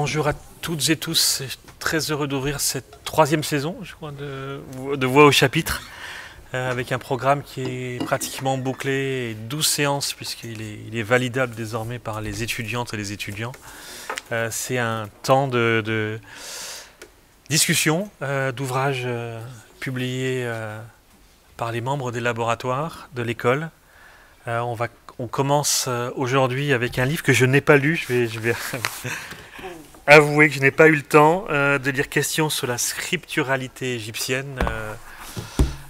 bonjour à toutes et tous. Je suis très heureux d'ouvrir cette troisième saison, je crois, de Voix au chapitre, avec un programme qui est pratiquement bouclé, et 12 séances, puisqu'il est validable désormais par les étudiantes et les étudiants. C'est un temps de discussion, d'ouvrages publiés par les membres des laboratoires de l'école. On commence aujourd'hui avec un livre que je n'ai pas lu. Je vais avouer que je n'ai pas eu le temps de lire Questions sur la scripturalité égyptienne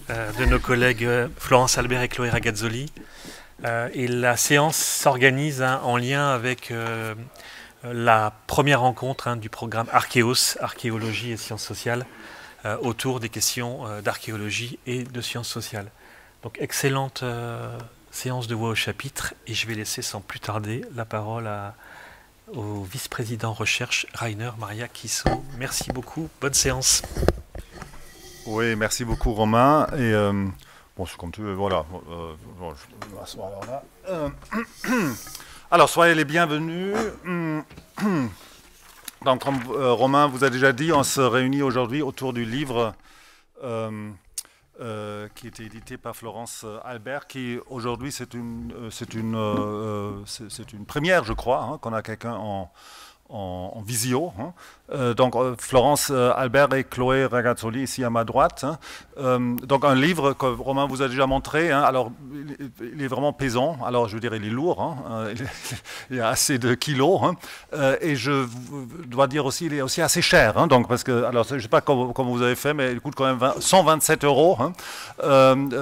de nos collègues Florence Albert et Chloé Ragazzoli. Et la séance s'organise en lien avec la première rencontre du programme Archéos, archéologie et sciences sociales, autour des questions d'archéologie et de sciences sociales. Donc excellente séance de Voix au chapitre, et je vais laisser sans plus tarder la parole au vice-président recherche Rainer Maria Kisso. Merci beaucoup, bonne séance. Oui, merci beaucoup Romain. Et bon, c'est comme tu veux, voilà. Bon, je vais m'asseoir alors là. Alors, soyez les bienvenus. Donc, comme Romain vous a déjà dit, on se réunit aujourd'hui autour du livre qui a été édité par Florence Albert, qui aujourd'hui c'est une première, je crois, qu'on a quelqu'un en visio. Donc Florence Albert et Chloé Ragazzoli ici à ma droite. Donc un livre que Romain vous a déjà montré. Alors il est vraiment pesant. Alors je veux dire, il est lourd. Il y a assez de kilos. Et je dois dire aussi, il est aussi assez cher. Donc parce que, alors je ne sais pas comment vous avez fait, mais il coûte quand même 127 €.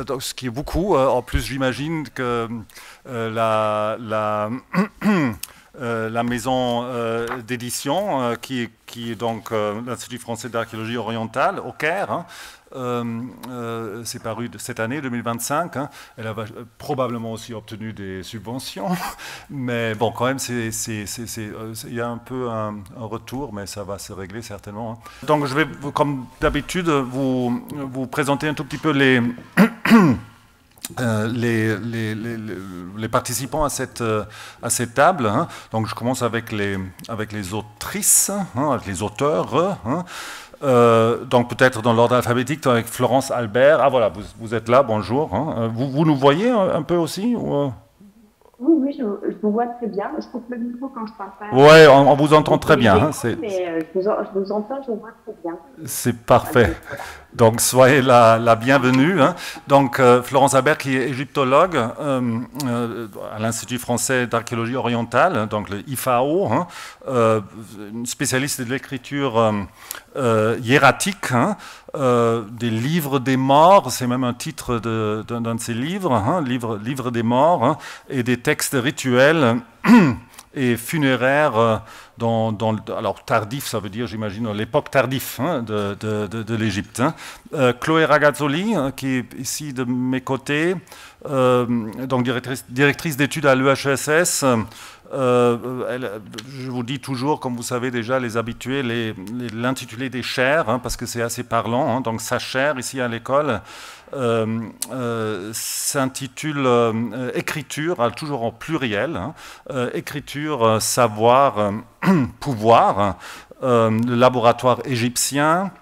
Donc, ce qui est beaucoup. En plus, j'imagine que la maison d'édition, qui est donc l'Institut français d'archéologie orientale au Caire, c'est paru cette année, 2025. Elle a probablement aussi obtenu des subventions, mais bon, quand même, il y a un peu un retour, mais ça va se régler certainement. Donc, je vais, comme d'habitude, vous présenter un tout petit peu les participants à cette table. Donc je commence avec les autrices, avec les auteurs. Donc peut-être dans l'ordre alphabétique, avec Florence Albert. Ah voilà, vous êtes là, bonjour. Vous nous voyez un peu aussi ou Oui, je vous vois très bien. Je coupe le micro quand je parle pas. Oui, on vous entend très bien. Mais je vous entends, je vous vois très bien. C'est parfait. Donc, soyez la bienvenue. Donc, Florence Albert, qui est égyptologue à l'Institut français d'archéologie orientale, donc le IFAO, une spécialiste de l'écriture hiératique, des livres des morts, c'est même un titre d'un de ses livres, livre des morts, et des textes rituels et funéraires alors tardif, ça veut dire, j'imagine, l'époque tardive de l'Égypte. Chloé Ragazzoli, qui est ici de mes côtés, donc directrice d'études à l'EHESS. Je vous dis toujours, comme vous savez déjà, les habitués, l'intitulé des chaires, parce que c'est assez parlant. Donc sa chaire ici à l'école s'intitule Écriture, toujours en pluriel, Écriture, savoir, pouvoir, le laboratoire égyptien.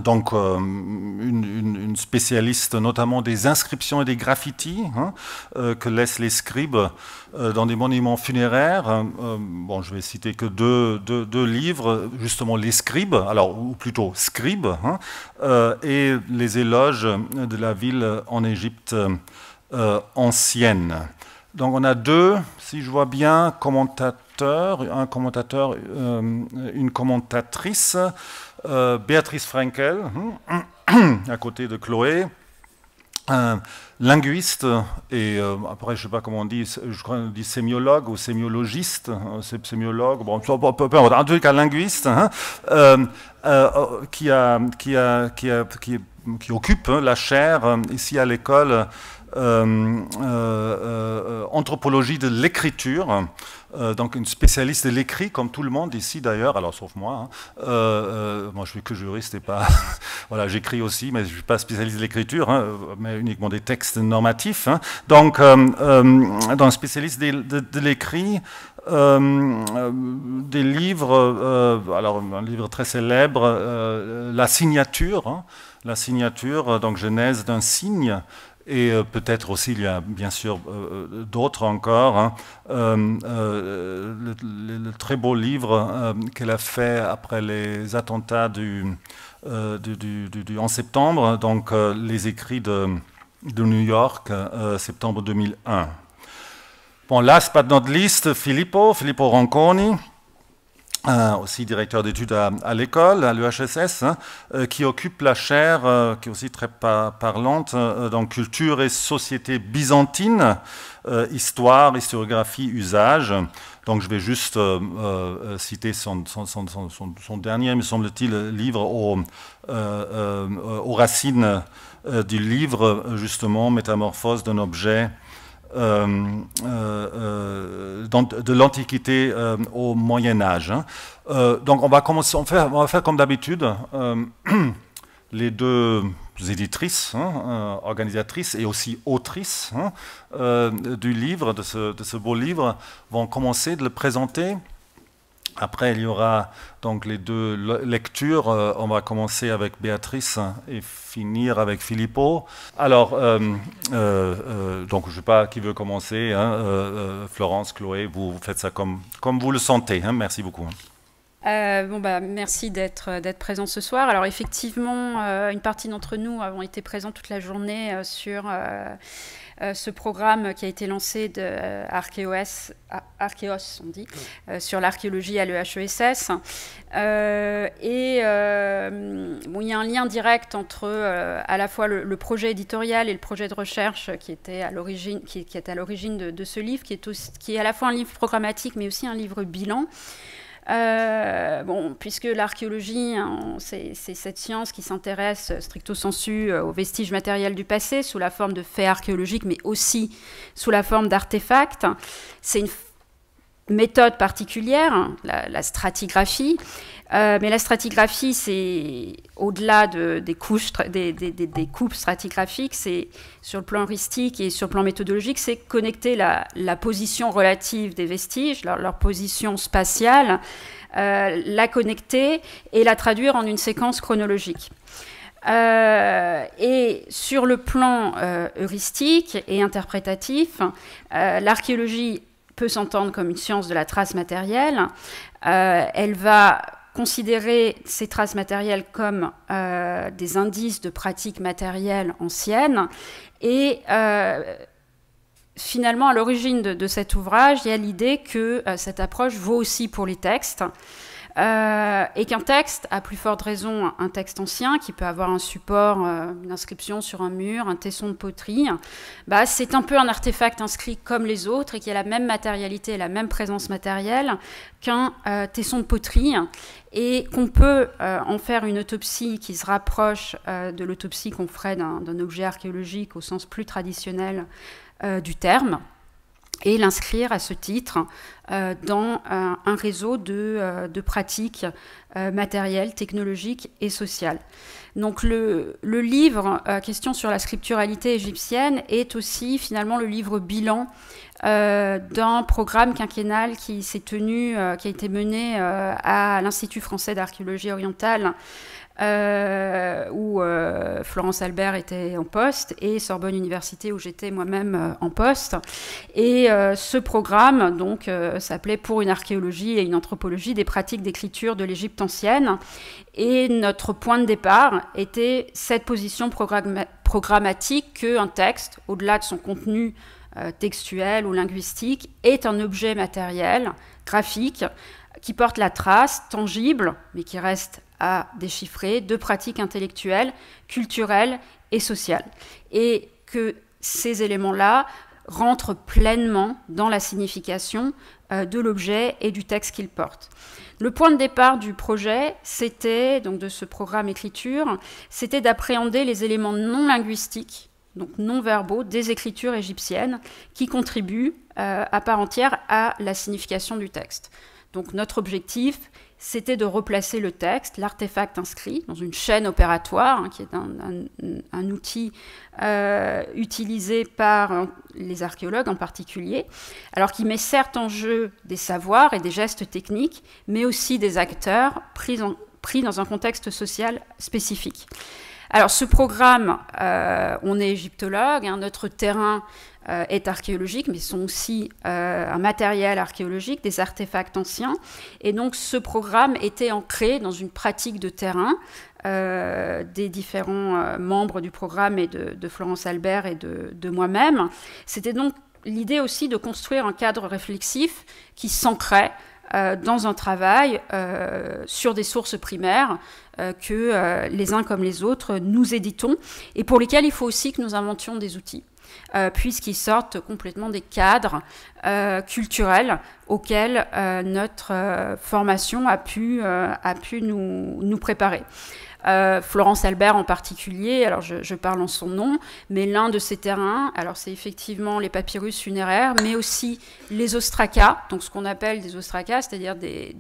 Donc une spécialiste notamment des inscriptions et des graffitis que laissent les scribes dans des monuments funéraires. Bon, je vais citer que deux livres, justement les scribes, ou plutôt scribes, et les éloges de la ville en Égypte ancienne. Donc on a deux, si je vois bien, commentateurs, un commentateur, une commentatrice, Béatrice Frenkel, à côté de Chloé, linguiste, et après je ne sais pas comment on dit, je crois qu'on dit sémiologue ou sémiologiste, sémiologue, bon, peu importe, en tout cas linguiste, qui occupe la chaire ici à l'école anthropologie de l'écriture, donc une spécialiste de l'écrit, comme tout le monde ici d'ailleurs, alors sauf moi. Moi, je suis que juriste et pas... voilà, j'écris aussi, mais je ne suis pas spécialiste de l'écriture, mais uniquement des textes normatifs. Donc, dans spécialiste de l'écrit, des livres, alors un livre très célèbre, La signature, donc Genèse d'un signe. Et peut-être aussi, il y a bien sûr d'autres encore. Le très beau livre qu'elle a fait après les attentats du 11 septembre, donc les écrits de New York, septembre 2001. Bon, last but not least, Filippo Ronconi, aussi directeur d'études à l'école, à l'EHSS, qui occupe la chaire, qui est aussi très parlante, dans culture et société byzantine, histoire, historiographie, usage. Donc je vais juste citer son dernier, me semble-t-il, livre aux racines du livre, justement, Métamorphose d'un objet de l'Antiquité au Moyen-Âge. Donc on va commencer, on va faire comme d'habitude. Les deux éditrices, organisatrices et aussi autrices du livre, de ce beau livre, vont commencer de le présenter. Après, il y aura donc les deux lectures. On va commencer avec Béatrice et finir avec Filippo. Alors, donc je ne sais pas qui veut commencer. Florence, Chloé, vous faites ça comme vous le sentez. Merci beaucoup. Merci d'être présent ce soir. Alors effectivement, une partie d'entre nous avons été présents toute la journée sur ce programme qui a été lancé de Archéos, on dit, sur l'archéologie à l'EHESS. Il y a un lien direct entre à la fois le projet éditorial et le projet de recherche qui était à l'origine, qui est à l'origine de ce livre, qui est à la fois un livre programmatique mais aussi un livre bilan. Puisque l'archéologie, c'est cette science qui s'intéresse stricto sensu aux vestiges matériels du passé sous la forme de faits archéologiques, mais aussi sous la forme d'artefacts. C'est une méthode particulière, la stratigraphie. Mais la stratigraphie, c'est au-delà des coupes stratigraphiques, c'est sur le plan heuristique et sur le plan méthodologique, c'est connecter la position relative des vestiges, leur position spatiale, la connecter et la traduire en une séquence chronologique. Et sur le plan heuristique et interprétatif, l'archéologie peut s'entendre comme une science de la trace matérielle. Elle va considérer ces traces matérielles comme des indices de pratiques matérielles anciennes. Et finalement, à l'origine de cet ouvrage, il y a l'idée que cette approche vaut aussi pour les textes. Et qu'un texte, à plus forte raison un texte ancien, qui peut avoir un support, une inscription sur un mur, un tesson de poterie, c'est un peu un artefact inscrit comme les autres et qui a la même matérialité et la même présence matérielle qu'un tesson de poterie, et qu'on peut en faire une autopsie qui se rapproche de l'autopsie qu'on ferait d'un objet archéologique au sens plus traditionnel du terme, et l'inscrire à ce titre dans un réseau de pratiques matérielles, technologiques et sociales. Donc le livre Question sur la scripturalité égyptienne est aussi finalement le livre bilan d'un programme quinquennal qui s'est tenu, qui a été mené à l'Institut français d'archéologie orientale, où Florence Albert était en poste, et Sorbonne Université où j'étais moi-même en poste. Et ce programme donc s'appelait Pour une archéologie et une anthropologie des pratiques d'écriture de l'Égypte ancienne. Et notre point de départ était cette position programmatique qu'un texte, au-delà de son contenu textuel ou linguistique, est un objet matériel, graphique, qui porte la trace tangible, mais qui reste à déchiffrer, de pratiques intellectuelles, culturelles et sociales. Et que ces éléments-là rentrent pleinement dans la signification de l'objet et du texte qu'il porte. Le point de départ du projet, c'était, donc de ce programme écriture, c'était d'appréhender les éléments non linguistiques donc non-verbaux, des écritures égyptiennes qui contribuent à part entière à la signification du texte. Donc notre objectif, c'était de replacer le texte, l'artefact inscrit, dans une chaîne opératoire, qui est un outil utilisé par les archéologues en particulier, alors qui met certes en jeu des savoirs et des gestes techniques, mais aussi des acteurs pris dans un contexte social spécifique. Alors ce programme, on est égyptologue, notre terrain est archéologique, mais sont aussi un matériel archéologique, des artefacts anciens. Et donc ce programme était ancré dans une pratique de terrain des différents membres du programme et de Florence Albert et de moi-même. C'était donc l'idée aussi de construire un cadre réflexif qui s'ancrait dans un travail sur des sources primaires que les uns comme les autres nous éditons et pour lesquels il faut aussi que nous inventions des outils. Puisqu'ils sortent complètement des cadres culturels auxquels notre formation a pu nous préparer. Florence Albert en particulier, alors je parle en son nom, mais l'un de ses terrains, alors c'est effectivement les papyrus funéraires, mais aussi les ostracas, donc ce qu'on appelle des ostracas, c'est-à-dire des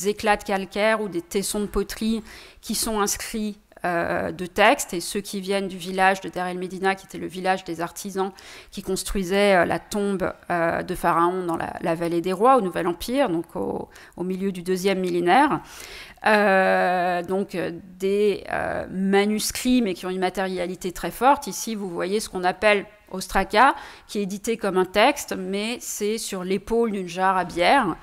éclats de calcaire ou des tessons de poterie qui sont inscrits de textes, et ceux qui viennent du village de Der el Medina, qui était le village des artisans qui construisaient la tombe de Pharaon dans la vallée des rois au Nouvel Empire, donc au milieu du 2e millénaire. Donc des manuscrits, mais qui ont une matérialité très forte. Ici, vous voyez ce qu'on appelle ostraca, qui est édité comme un texte, mais c'est sur l'épaule d'une jarre à bière.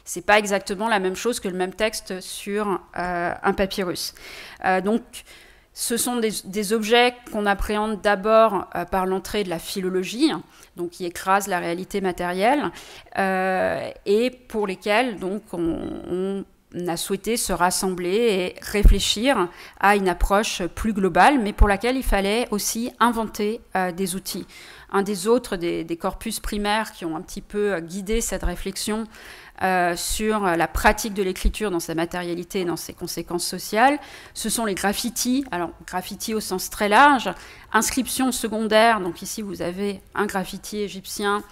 C'est pas exactement la même chose que le même texte sur un papyrus. Donc, ce sont des objets qu'on appréhende d'abord par l'entrée de la philologie, donc qui écrase la réalité matérielle, et pour lesquels donc on a souhaité se rassembler et réfléchir à une approche plus globale, mais pour laquelle il fallait aussi inventer des outils. Un des autres des corpus primaires qui ont un petit peu guidé cette réflexion sur la pratique de l'écriture dans sa matérialité et dans ses conséquences sociales, ce sont les graffitis. Alors, graffitis au sens très large, inscriptions secondaires. Donc ici, vous avez un graffiti égyptien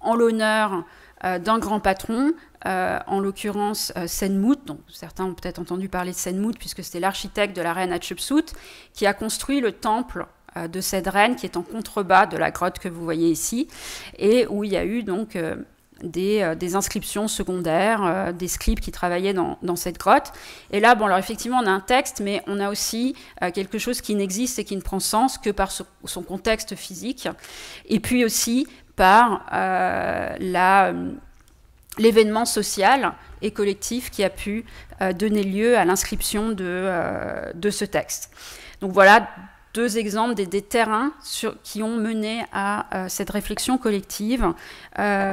en l'honneur d'un grand patron, en l'occurrence Senmout. Donc, certains ont peut-être entendu parler de Senmout, puisque c'était l'architecte de la reine Hatshepsut, qui a construit le temple de cette reine, qui est en contrebas de la grotte que vous voyez ici, et où il y a eu donc des inscriptions secondaires, des scribes qui travaillaient dans cette grotte. Et là, bon, alors effectivement, on a un texte, mais on a aussi quelque chose qui n'existe et qui ne prend sens que par son contexte physique, et puis aussi par l'événement social et collectif qui a pu donner lieu à l'inscription de ce texte. Donc voilà deux exemples des terrains qui ont mené à cette réflexion collective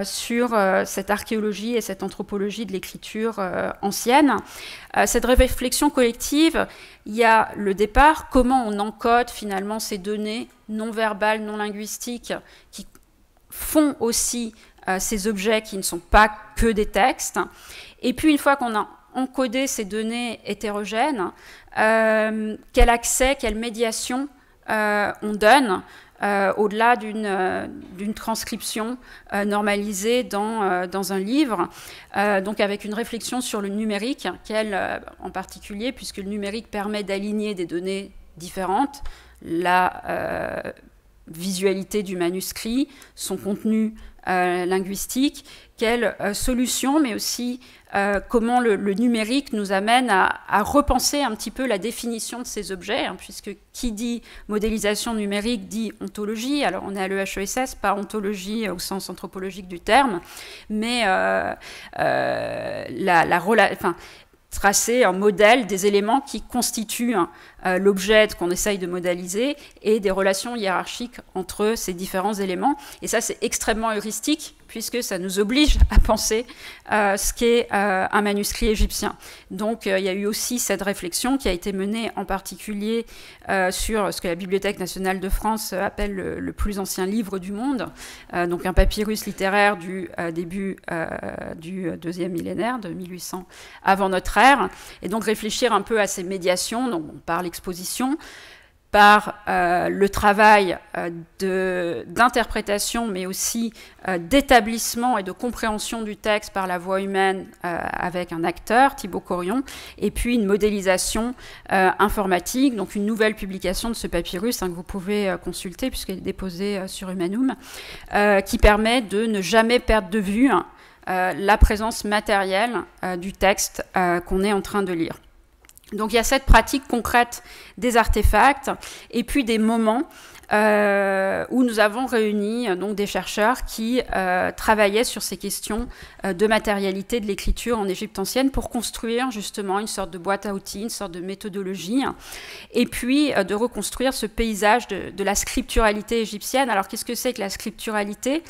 sur cette archéologie et cette anthropologie de l'écriture ancienne. Cette réflexion collective, il y a le départ, comment on encode finalement ces données non verbales, non linguistiques, qui font aussi ces objets qui ne sont pas que des textes. Et puis une fois qu'on a encodé ces données hétérogènes, quel accès, quelle médiation on donne au-delà d'une transcription normalisée dans un livre, donc avec une réflexion sur le numérique, en particulier, puisque le numérique permet d'aligner des données différentes, la visualité du manuscrit, son contenu linguistique, quelle solution, mais aussi comment le numérique nous amène à repenser un petit peu la définition de ces objets, puisque qui dit modélisation numérique dit ontologie. Alors on est à l'EHESS, pas ontologie au sens anthropologique du terme, mais tracer un modèle des éléments qui constituent l'objet qu'on essaye de modéliser et des relations hiérarchiques entre ces différents éléments. Et ça, c'est extrêmement heuristique, puisque ça nous oblige à penser ce qu'est un manuscrit égyptien. Donc, il y a eu aussi cette réflexion qui a été menée en particulier sur ce que la Bibliothèque nationale de France appelle le plus ancien livre du monde, donc un papyrus littéraire du début du 2e millénaire, de 1800 avant notre ère, et donc réfléchir un peu à ces médiations, donc on parle exposition, par le travail d'interprétation, mais aussi d'établissement et de compréhension du texte par la voix humaine avec un acteur, Thibaut Corion, et puis une modélisation informatique, donc une nouvelle publication de ce papyrus que vous pouvez consulter puisqu'il est déposé sur Humanum, qui permet de ne jamais perdre de vue la présence matérielle du texte qu'on est en train de lire. Donc il y a cette pratique concrète des artefacts et puis des moments où nous avons réuni donc, des chercheurs qui travaillaient sur ces questions de matérialité de l'écriture en Égypte ancienne pour construire justement une sorte de boîte à outils, une sorte de méthodologie, et puis de reconstruire ce paysage de la scripturalité égyptienne. Alors qu'est-ce que c'est que la scripturalité ?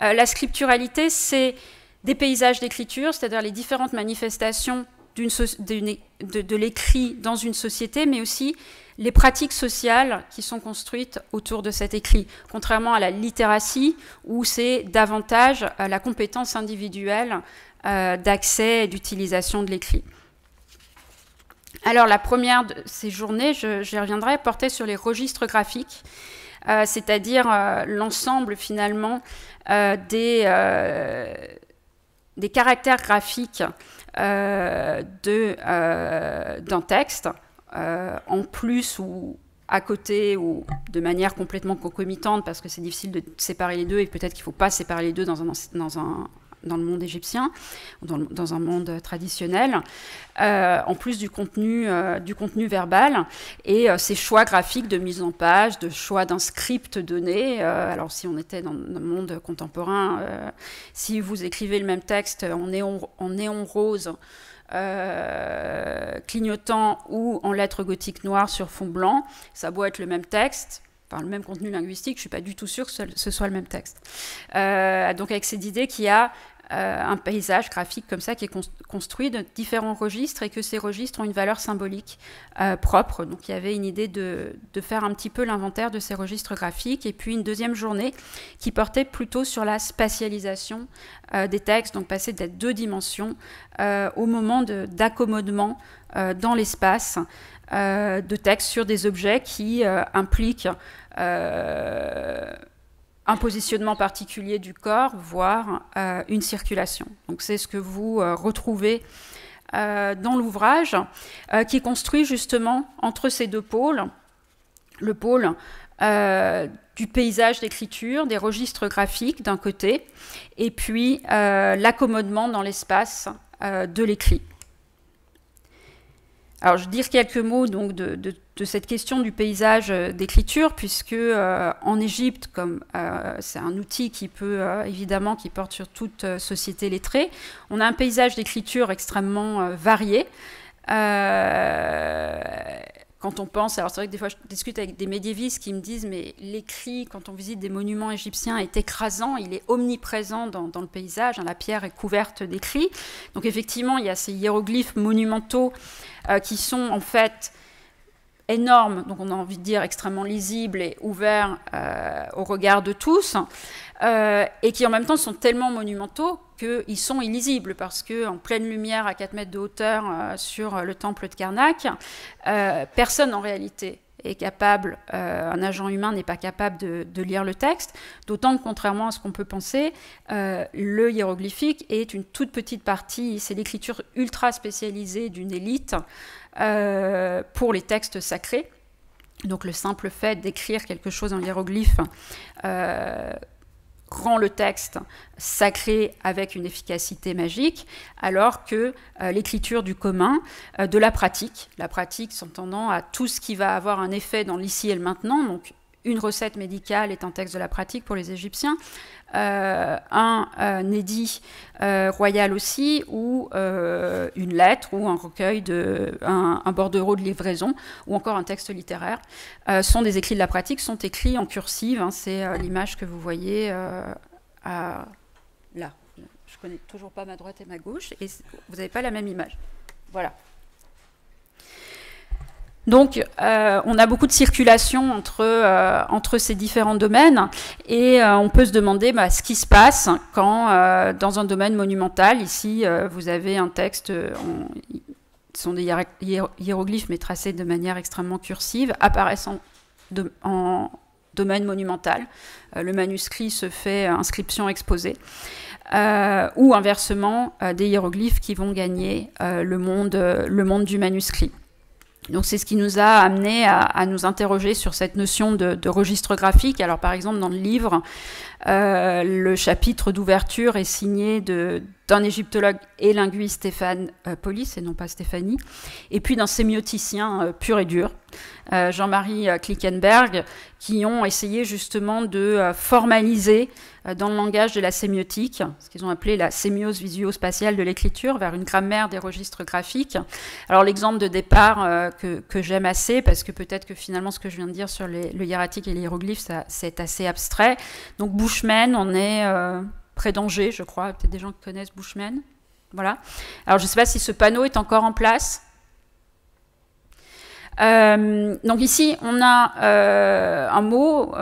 La scripturalité, c'est des paysages d'écriture, c'est-à-dire les différentes manifestations de l'écrit dans une société, mais aussi les pratiques sociales qui sont construites autour de cet écrit, contrairement à la littératie, où c'est davantage la compétence individuelle d'accès et d'utilisation de l'écrit. Alors, la première de ces journées, j'y reviendrai, portait sur les registres graphiques, c'est-à-dire l'ensemble, finalement, des caractères graphiques d'un texte, en plus ou à côté ou de manière complètement concomitante, parce que c'est difficile de séparer les deux et peut-être qu'il ne faut pas séparer les deux dans le monde égyptien, dans un monde traditionnel, en plus du contenu verbal, et ces choix graphiques de mise en page, de choix d'un script donné. Alors si on était dans le monde contemporain, si vous écrivez le même texte en néon rose, clignotant ou en lettres gothiques noires sur fond blanc, ça doit être le même texte, enfin le même contenu linguistique, je ne suis pas du tout sûre que ce soit le même texte. Donc avec cette idée qu'il y a un paysage graphique comme ça qui est construit de différents registres et que ces registres ont une valeur symbolique propre. Donc il y avait une idée de faire un petit peu l'inventaire de ces registres graphiques, et puis une deuxième journée qui portait plutôt sur la spatialisation des textes, donc passer de 2 dimensions au moment d'accommodement dans l'espace de textes sur des objets qui impliquent un positionnement particulier du corps, voire une circulation. Donc c'est ce que vous retrouvez dans l'ouvrage, qui est construit justement entre ces deux pôles, le pôle du paysage d'écriture, des registres graphiques d'un côté, et puis l'accommodement dans l'espace de l'écrit. Alors, je vais dire quelques mots donc, de cette question du paysage d'écriture, puisque en Égypte, comme c'est un outil qui peut évidemment qui porte sur toute société lettrée, on a un paysage d'écriture extrêmement varié. Quand on pense, alors c'est vrai que des fois je discute avec des médiévistes qui me disent mais l'écrit, quand on visite des monuments égyptiens, est écrasant, il est omniprésent dans le paysage, hein, la pierre est couverte d'écrits. Donc effectivement, il y a ces hiéroglyphes monumentaux qui sont en fait énormes, donc on a envie de dire extrêmement lisibles et ouverts au regard de tous, et qui en même temps sont tellement monumentaux qu'ils sont illisibles, parce qu'en pleine lumière à 4 mètres de hauteur sur le temple de Karnak, personne en réalité est capable, un agent humain n'est pas capable de lire le texte, d'autant que contrairement à ce qu'on peut penser, le hiéroglyphique est une toute petite partie, c'est l'écriture ultra spécialisée d'une élite pour les textes sacrés. Donc le simple fait d'écrire quelque chose en hiéroglyphe rend le texte sacré avec une efficacité magique, alors que l'écriture du commun, de la pratique s'entendant à tout ce qui va avoir un effet dans l'ici et le maintenant, donc une recette médicale est un texte de la pratique pour les Égyptiens, un édit royal aussi, ou une lettre, ou un recueil, un bordereau de livraison, ou encore un texte littéraire, sont des écrits de la pratique, sont écrits en cursive, hein, c'est l'image que vous voyez là. Je ne connais toujours pas ma droite et ma gauche, et vous n'avez pas la même image. Voilà. Donc, on a beaucoup de circulation entre ces différents domaines, et on peut se demander ce qui se passe quand, dans un domaine monumental, ici, vous avez un texte, ce sont des hiéroglyphes, mais tracés de manière extrêmement cursive, apparaissant en domaine monumental. Le manuscrit se fait inscription-exposé. Ou inversement, des hiéroglyphes qui vont gagner le monde du manuscrit. Donc c'est ce qui nous a amené à nous interroger sur cette notion de registre graphique. Alors par exemple dans le livre, le chapitre d'ouverture est signé d'un égyptologue et linguiste, Stéphane Polis, et non pas Stéphanie, et puis d'un sémioticien pur et dur, Jean-Marie Klickenberg, qui ont essayé justement de formaliser dans le langage de la sémiotique, ce qu'ils ont appelé la sémiose visuo-spatiale de l'écriture, vers une grammaire des registres graphiques. Alors l'exemple de départ que j'aime assez, parce que peut-être que finalement ce que je viens de dire sur le hiératique et les hiéroglyphes, c'est assez abstrait. Donc Bushman, on est près d'Angers, je crois, peut-être des gens qui connaissent Bushman. Voilà. Alors je ne sais pas si ce panneau est encore en place. Donc ici, on a un mot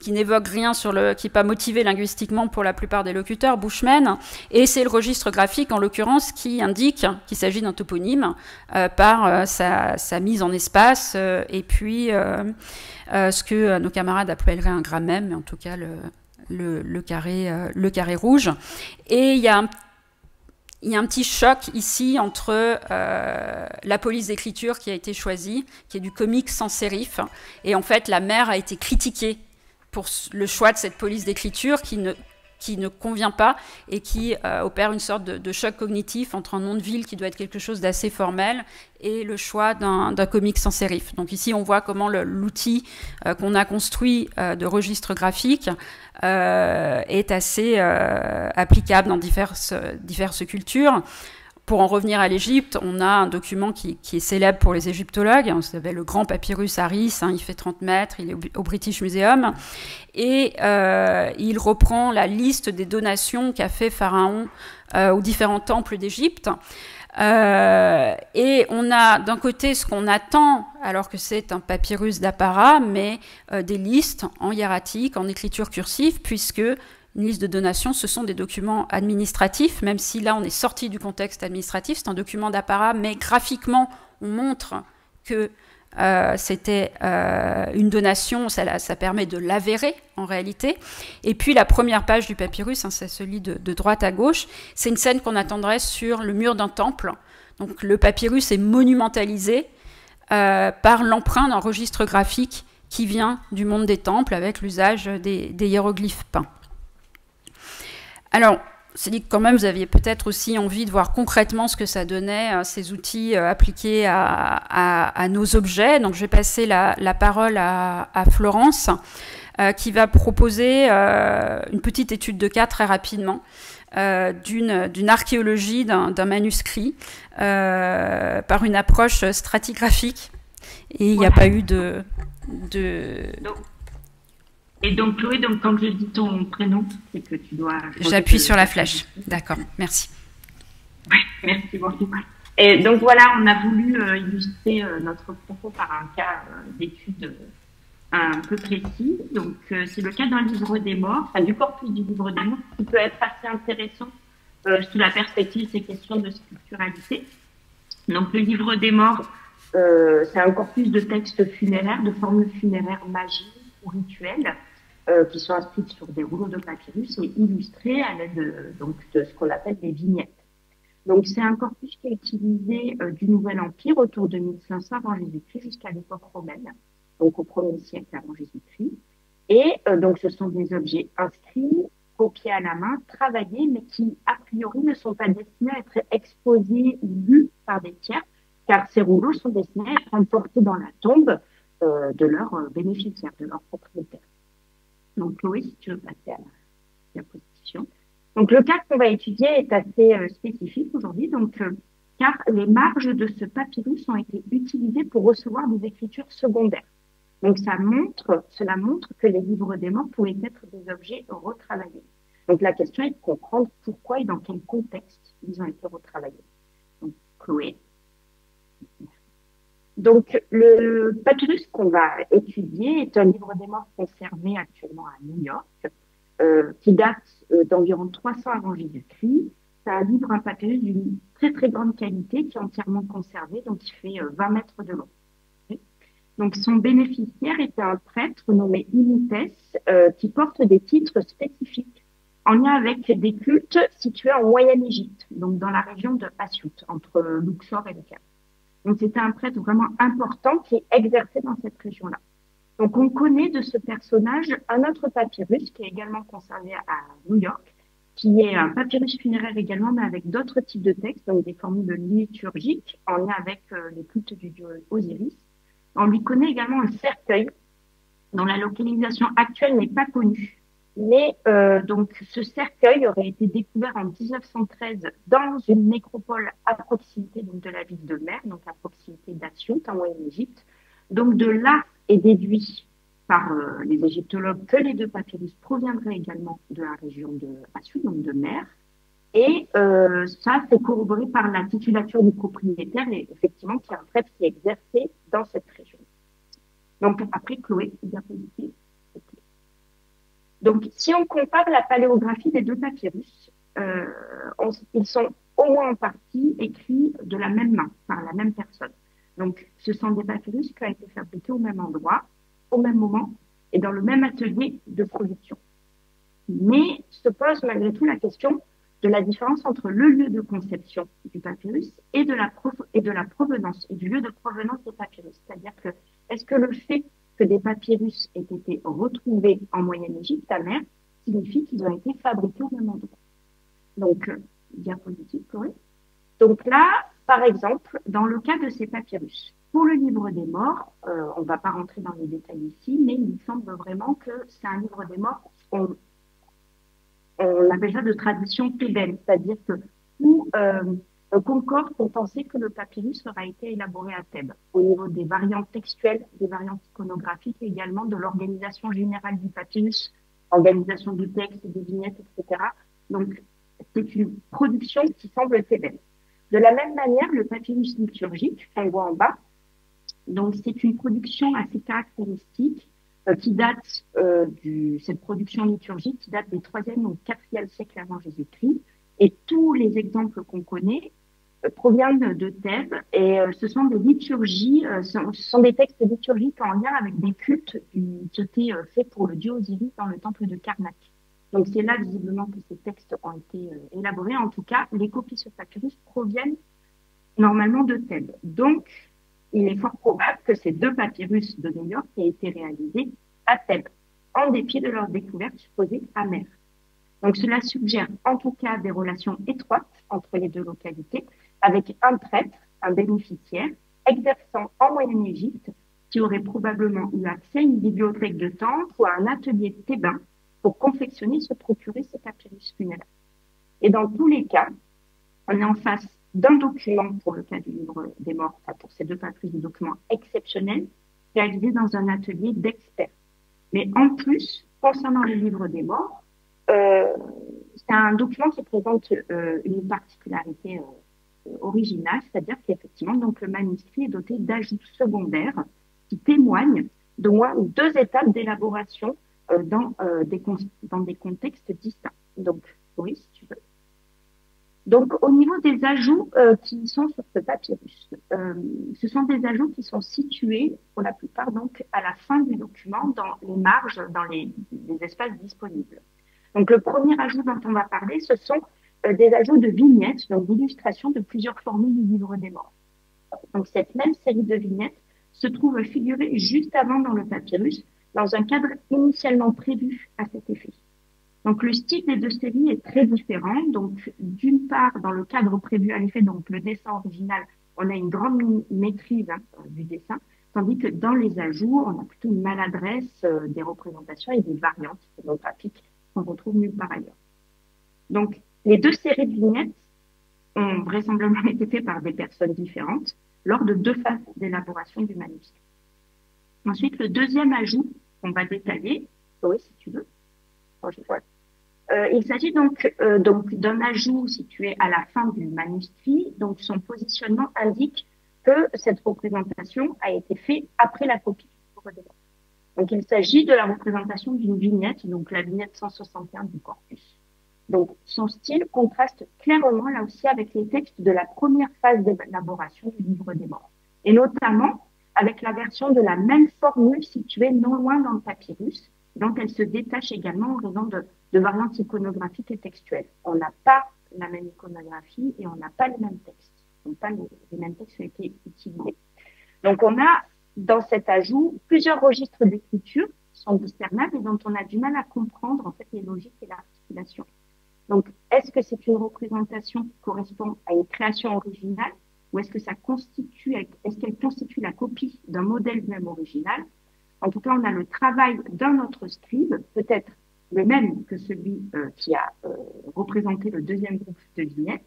qui n'évoque rien qui n'est pas motivé linguistiquement pour la plupart des locuteurs, Bushman, et c'est le registre graphique, en l'occurrence, qui indique qu'il s'agit d'un toponyme par sa mise en espace, et puis ce que nos camarades appelleraient un grammème, mais en tout cas le carré rouge. Et il y a un petit choc ici entre la police d'écriture qui a été choisie, qui est du comique sans sérif, et en fait la mère a été critiquée pour le choix de cette police d'écriture qui ne convient pas et qui opère une sorte de choc cognitif entre un nom de ville qui doit être quelque chose d'assez formel et le choix d'un comique sans sérif. Donc ici, on voit comment l'outil qu'on a construit de registre graphique est assez applicable dans diverses cultures. Pour en revenir à l'Égypte, on a un document qui est célèbre pour les égyptologues, ça s'appelle le Grand Papyrus Harris, il fait 30 mètres, il est au British Museum, et il reprend la liste des donations qu'a fait Pharaon aux différents temples d'Égypte. Et on a d'un côté ce qu'on attend, alors que c'est un papyrus d'apparat, mais des listes en hiératique, en écriture cursive, puisque une liste de donations, ce sont des documents administratifs, même si là on est sorti du contexte administratif, c'est un document d'apparat, mais graphiquement on montre que c'était une donation, ça permet de l'avérer en réalité. Et puis la première page du papyrus, ça se lit de droite à gauche, c'est une scène qu'on attendrait sur le mur d'un temple. Donc le papyrus est monumentalisé par l'emprunt d'un registre graphique qui vient du monde des temples avec l'usage des hiéroglyphes peints. Alors, c'est dit que quand même, vous aviez peut-être aussi envie de voir concrètement ce que ça donnait, ces outils appliqués à nos objets. Donc, je vais passer la parole à Florence, qui va proposer une petite étude de cas très rapidement d'une archéologie d'un manuscrit par une approche stratigraphique. Et il n'y a pas eu de... Et donc, Chloé, quand je dis ton prénom, c'est que tu dois... J'appuie sur la flèche. D'accord, merci. Oui, merci beaucoup. Et donc, voilà, on a voulu illustrer notre propos par un cas d'étude un peu précis. Donc, c'est le cas d'un livre des morts, enfin, du corpus du livre des morts, qui peut être assez intéressant sous la perspective de ces questions de sculpturalité. Donc, le livre des morts, c'est un corpus de textes funéraires, de formules funéraires magiques ou rituelles, qui sont inscrites sur des rouleaux de papyrus et illustrées à l'aide de ce qu'on appelle des vignettes. Donc, c'est un corpus qui est utilisé du Nouvel Empire autour de 1500 avant Jésus-Christ jusqu'à l'époque romaine, donc au 1er siècle avant Jésus-Christ. Et donc, ce sont des objets inscrits, copiés à la main, travaillés, mais qui, a priori, ne sont pas destinés à être exposés ou lus par des tiers, car ces rouleaux sont destinés à être emportés dans la tombe de leurs bénéficiaires, de leurs propriétaires. Donc, Chloé, si tu veux passer à la diapositive. Donc, le cas qu'on va étudier est assez spécifique aujourd'hui, car les marges de ce papyrus ont été utilisées pour recevoir des écritures secondaires. Donc, cela montre que les livres des morts pouvaient être des objets retravaillés. Donc, la question est de comprendre pourquoi et dans quel contexte ils ont été retravaillés. Donc, Chloé. Donc, le papyrus qu'on va étudier est un livre des morts conservé actuellement à New York, qui date d'environ 300 avant Jésus-Christ. C'est un papyrus d'une très très grande qualité qui est entièrement conservé, donc il fait 20 mètres de long. Donc, son bénéficiaire était un prêtre nommé Imites, qui porte des titres spécifiques en lien avec des cultes situés en Moyenne-Égypte, donc dans la région de Assiout, entre Luxor et le Caire. Donc, c'était un prêtre vraiment important qui exerçait dans cette région-là. Donc, on connaît de ce personnage un autre papyrus qui est également conservé à New York, qui est un papyrus funéraire également, mais avec d'autres types de textes, donc des formules liturgiques en lien avec les cultes du dieu Osiris. On lui connaît également un cercueil dont la localisation actuelle n'est pas connue. Mais donc ce cercueil aurait été découvert en 1913 dans une nécropole à proximité donc, de la ville de Mer, donc à proximité d'Assiout, en Moyenne-Égypte. Donc de là est déduit par les égyptologues que les deux papyrus proviendraient également de la région de Assiout, donc de Mer. Et ça, c'est corroboré par la titulature du propriétaire, et effectivement, qui est un prêtre qui exerçait dans cette région. Donc, après, Chloé, diapositive. Donc, si on compare la paléographie des deux papyrus, ils sont au moins en partie écrits de la même main, par la même personne. Donc, ce sont des papyrus qui ont été fabriqués au même endroit, au même moment, et dans le même atelier de production. Mais se pose malgré tout la question de la différence entre le lieu de conception du papyrus et de la provenance, et du lieu de provenance des papyrus. C'est-à-dire que, est-ce que le fait que des papyrus aient été retrouvés en Moyenne-Égypte, à Mer, signifie qu'ils ont été fabriqués au même endroit? Donc, diapositive, oui. Donc là, par exemple, dans le cas de ces papyrus, pour le livre des morts, on ne va pas rentrer dans les détails ici, mais il semble vraiment que c'est un livre des morts, on appelle ça de tradition thébaine, c'est-à-dire que tout concorde pour penser que le papyrus aura été élaboré à Thèbes, au niveau des variantes textuelles, des variantes iconographiques et également de l'organisation générale du papyrus, organisation du texte, des vignettes, etc. Donc, c'est une production qui semble thébaine. De la même manière, le papyrus liturgique, qu'on voit en bas, donc c'est une production assez caractéristique qui date cette production liturgique qui date des 3e ou 4e siècles avant Jésus-Christ. Et tous les exemples qu'on connaît proviennent de Thèbes et ce sont des liturgies, ce sont des textes liturgiques en lien avec des cultes qui étaient faits pour le dieu Osiris dans le temple de Karnak. Donc c'est là visiblement que ces textes ont été élaborés. En tout cas, les copies sur papyrus proviennent normalement de Thèbes. Donc, il est fort probable que ces deux papyrus de New York aient été réalisés à Thèbes, en dépit de leur découverte supposée à Mer. Donc cela suggère en tout cas des relations étroites entre les deux localités, avec un prêtre, un bénéficiaire, exerçant en Moyenne-Égypte, qui aurait probablement eu accès à une bibliothèque de temple ou à un atelier thébain pour confectionner et se procurer ces papyrus funéraires. Et dans tous les cas, on est en face d'un document, pour le cas du livre des morts, pour ces deux papyrus, des documents exceptionnels, réalisés dans un atelier d'experts. Mais en plus, concernant le livre des morts, c'est un document qui présente une particularité originale, c'est-à-dire qu'effectivement, donc, le manuscrit est doté d'ajouts secondaires qui témoignent d'au moins 2 étapes d'élaboration dans des contextes distincts. Donc, oui, si tu veux. Donc, au niveau des ajouts qui sont sur ce papyrus, ce sont des ajouts qui sont situés, pour la plupart, donc, à la fin du document, dans les marges, dans les espaces disponibles. Donc, le premier ajout dont on va parler, ce sont des ajouts de vignettes, donc d'illustrations de plusieurs formules du livre des morts. Donc, cette même série de vignettes se trouve figurée juste avant dans le papyrus, dans un cadre initialement prévu à cet effet. Donc, le style des deux séries est très différent. Donc, d'une part, dans le cadre prévu à l'effet, donc le dessin original, on a une grande maîtrise du dessin, tandis que dans les ajouts, on a plutôt une maladresse des représentations et des variantes iconographiques qu'on retrouve nulle part ailleurs. Donc, les deux séries de vignettes ont vraisemblablement été faites par des personnes différentes lors de 2 phases d'élaboration du manuscrit. Ensuite, le deuxième ajout qu'on va détailler, oui, si tu veux. Il s'agit donc d'un ajout situé à la fin du manuscrit. Donc, son positionnement indique que cette représentation a été faite après la copie du livre des morts. Donc, il s'agit de la représentation d'une vignette, donc la vignette 161 du corpus. Donc, son style contraste clairement, là aussi, avec les textes de la première phase d'élaboration du livre des morts. Et notamment, avec la version de la même formule située non loin dans le papyrus, donc elle se détache également en raison de variantes iconographiques et textuelles. On n'a pas la même iconographie et on n'a pas les mêmes textes. Donc pas les mêmes textes qui ont été utilisés. Donc on a dans cet ajout plusieurs registres d'écriture qui sont discernables et dont on a du mal à comprendre en fait les logiques et l'articulation. Donc est-ce que c'est une représentation qui correspond à une création originale ou est-ce qu'elle constitue la copie d'un modèle même original? En tout cas, on a le travail d'un autre scribe, peut-être le même que celui qui a représenté le deuxième groupe de vignettes,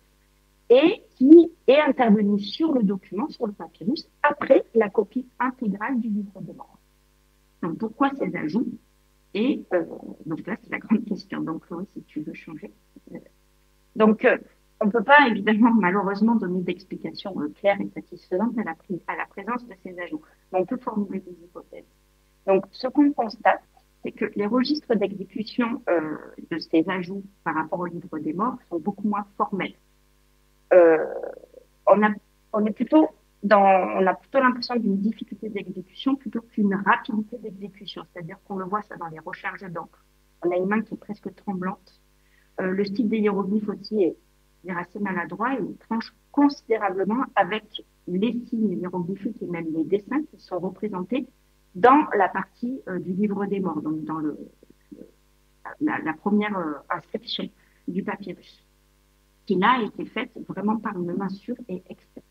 et qui est intervenu sur le document, sur le papyrus, après la copie intégrale du livre des morts. Donc, pourquoi ces ajouts? Et donc là, c'est la grande question. Donc, Chloé, si tu veux changer. Donc, on ne peut pas, évidemment, malheureusement, donner d'explications claires et satisfaisantes à la présence de ces ajouts. Mais on peut formuler des hypothèses. Donc, ce qu'on constate, c'est que les registres d'exécution de ces ajouts par rapport au livre des morts sont beaucoup moins formels. On a plutôt l'impression d'une difficulté d'exécution plutôt qu'une rapidité d'exécution. C'est-à-dire qu'on le voit ça dans les recharges d'encre. On a une main qui est presque tremblante. Le style des hiéroglyphes aussi est assez maladroit et il tranche considérablement avec les signes hiéroglyphiques et même les dessins qui sont représentés dans la partie du livre des morts, donc dans la première inscription du papyrus, qui là a été faite vraiment par une main sûre et experte.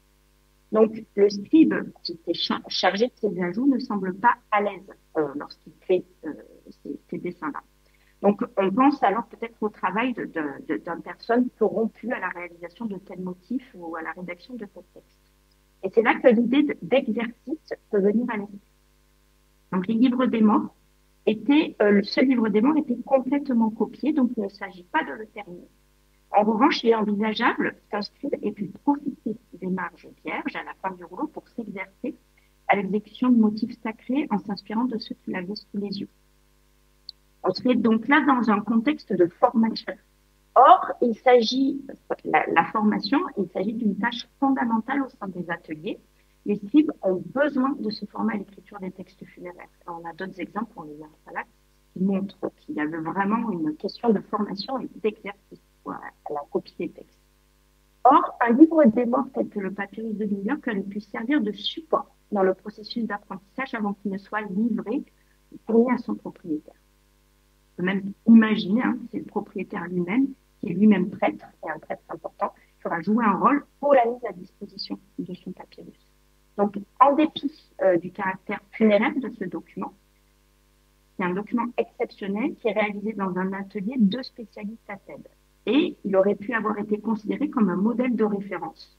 Donc, le scribe qui était chargé de ces ajouts ne semble pas à l'aise lorsqu'il fait ces dessins-là. Donc, on pense alors peut-être au travail d'une personne corrompue à la réalisation de tels motifs ou à la rédaction de tel texte. Et c'est là que l'idée d'exercice peut venir à l'esprit. Donc, les livres des morts ce livre des morts était complètement copié, donc il ne s'agit pas de le terminer. En revanche, il est envisageable qu'un scribe ait pu profiter des marges vierges à la fin du rouleau pour s'exercer à l'exécution de motifs sacrés en s'inspirant de ceux qu'il avait sous les yeux. On serait donc là dans un contexte de formation. Or, la formation, il s'agit d'une tâche fondamentale au sein des ateliers. Les scribes ont besoin de se former à l'écriture des textes funéraires. Alors, on a d'autres exemples, on les a là, qui montrent qu'il y avait vraiment une question de formation et d'exercice à la copie des textes. Or, un livre des morts tel que le papyrus de New York aurait pu servir de support dans le processus d'apprentissage avant qu'il ne soit livré et fourni à son propriétaire. On peut même imaginer que c'est le propriétaire lui-même, qui est lui-même prêtre, et un prêtre important, qui aura joué un rôle pour la mise à disposition de son papyrus. Donc, en dépit du caractère funéraire de ce document, c'est un document exceptionnel qui est réalisé dans un atelier de spécialistes à Thèbes. Et il aurait pu avoir été considéré comme un modèle de référence.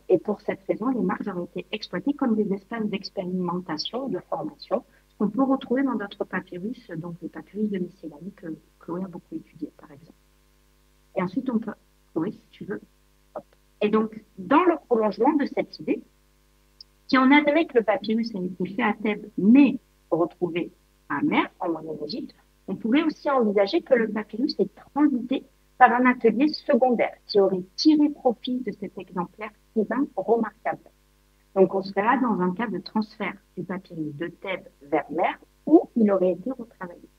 Et pour cette raison, les marges auraient été exploitées comme des espaces d'expérimentation, de formation, ce qu'on peut retrouver dans d'autres papyrus, donc les papyrus de Miscellanie que Chloé a beaucoup étudié, par exemple. Et ensuite, on peut... Chloé, si tu veux. Hop. Et donc, dans le prolongement de cette idée, si on admet que le papyrus a été fait à Thèbes, mais retrouvé à Mer, en Moyen-Égypte, on pourrait aussi envisager que le papyrus est transité par un atelier secondaire qui aurait tiré profit de cet exemplaire écrivain remarquable. Donc, on serait là dans un cas de transfert du papyrus de Thèbes vers Mer où il aurait été retravaillé.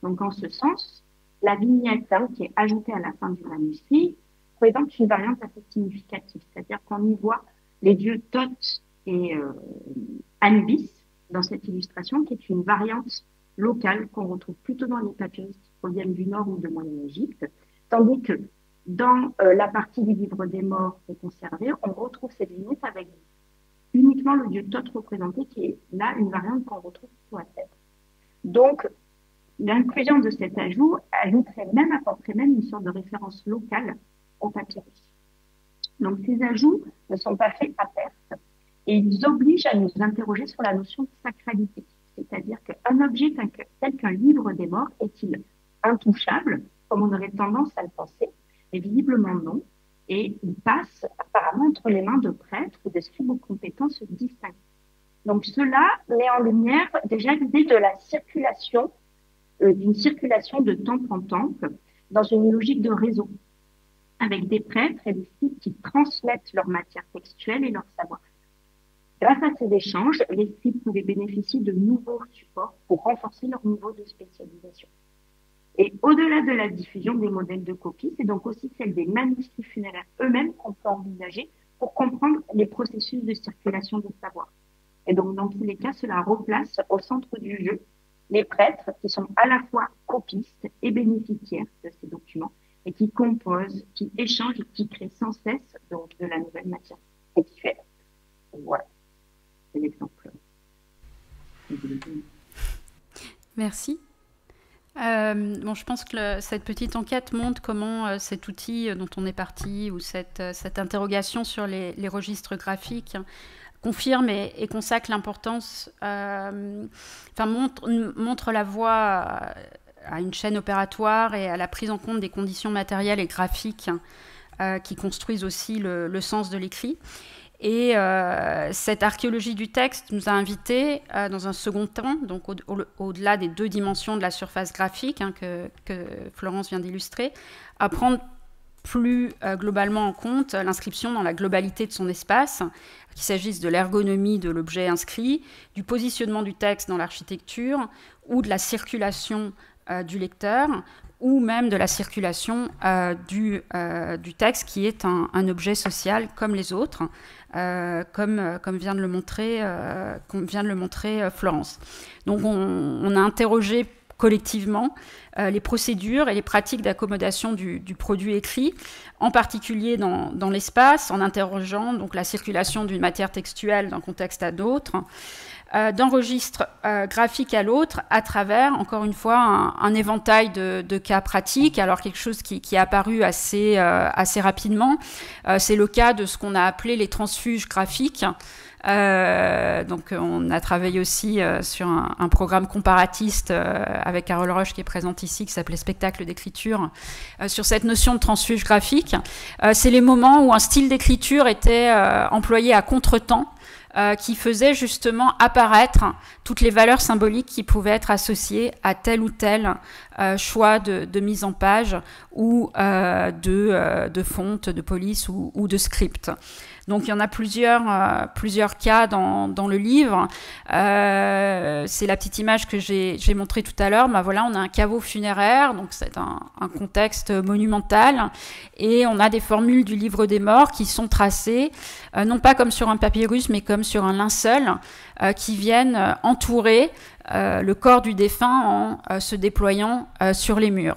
Donc, en ce sens, la vignette qui est ajoutée à la fin du manuscrit présente une variante assez significative, c'est-à-dire qu'on y voit les dieux Thoth et Anubis dans cette illustration, qui est une variante locale qu'on retrouve plutôt dans les papyrus qui proviennent du Nord ou de Moyen-Égypte, tandis que dans la partie du livre des morts qui est conservée, on retrouve cette vignette avec uniquement le dieu Thoth représenté, qui est là une variante qu'on retrouve sur la tête. Donc, l'inclusion de cet ajout apporterait même une sorte de référence locale au papyrus. Donc, ces ajouts ne sont pas faits à perte et ils obligent à nous interroger sur la notion de sacralité. C'est-à-dire qu'un objet tel qu'un livre des morts est-il intouchable, comme on aurait tendance à le penser, mais visiblement non, et il passe apparemment entre les mains de prêtres ou de scribes aux compétences distinctes. Donc cela met en lumière déjà l'idée de la circulation, d'une circulation de temple en temple, dans une logique de réseau, avec des prêtres et des scribes qui transmettent leur matière textuelle et leur savoir. Grâce à ces échanges, les scribes pouvaient bénéficier de nouveaux supports pour renforcer leur niveau de spécialisation. Et au-delà de la diffusion des modèles de copie, c'est donc aussi celle des manuscrits funéraires eux-mêmes qu'on peut envisager pour comprendre les processus de circulation des savoirs. Et donc, dans tous les cas, cela replace au centre du jeu les prêtres qui sont à la fois copistes et bénéficiaires de ces documents et qui composent, qui échangent et qui créent sans cesse donc, de la nouvelle matière textuelle. Voilà, c'est l'exemple. Merci. Bon, je pense que cette petite enquête montre comment cet outil dont on est parti, ou cette interrogation sur les registres graphiques, confirme et consacre l'importance, montre la voie à une chaîne opératoire et à la prise en compte des conditions matérielles et graphiques qui construisent aussi le sens de l'écrit. Et cette archéologie du texte nous a invités, dans un second temps, donc au-delà des deux dimensions de la surface graphique que Florence vient d'illustrer, à prendre plus globalement en compte l'inscription dans la globalité de son espace, qu'il s'agisse de l'ergonomie de l'objet inscrit, du positionnement du texte dans l'architecture, ou de la circulation du lecteur, ou même de la circulation du texte qui est un objet social comme les autres, comme vient de le montrer Florence. Donc on a interrogé collectivement les procédures et les pratiques d'accommodation du produit écrit, en particulier dans l'espace, en interrogeant donc la circulation d'une matière textuelle d'un contexte à d'autres, d'un registre graphique à l'autre, à travers, encore une fois, un éventail de cas pratiques. Alors, quelque chose qui est apparu assez rapidement, c'est le cas de ce qu'on a appelé les transfuges graphiques. Donc, on a travaillé aussi sur un programme comparatiste avec Carole Roche, qui est présente ici, qui s'appelait Spectacle d'écriture, sur cette notion de transfuge graphique. C'est les moments où un style d'écriture était employé à contretemps, qui faisait justement apparaître toutes les valeurs symboliques qui pouvaient être associées à tel ou tel choix de mise en page ou de fonte, de police ou de script. Donc il y en a plusieurs cas dans le livre. C'est la petite image que j'ai montrée tout à l'heure. Voilà, on a un caveau funéraire, donc c'est un contexte monumental, et on a des formules du livre des morts qui sont tracées, non pas comme sur un papyrus, mais comme sur un linceul, qui viennent entourer le corps du défunt en se déployant sur les murs.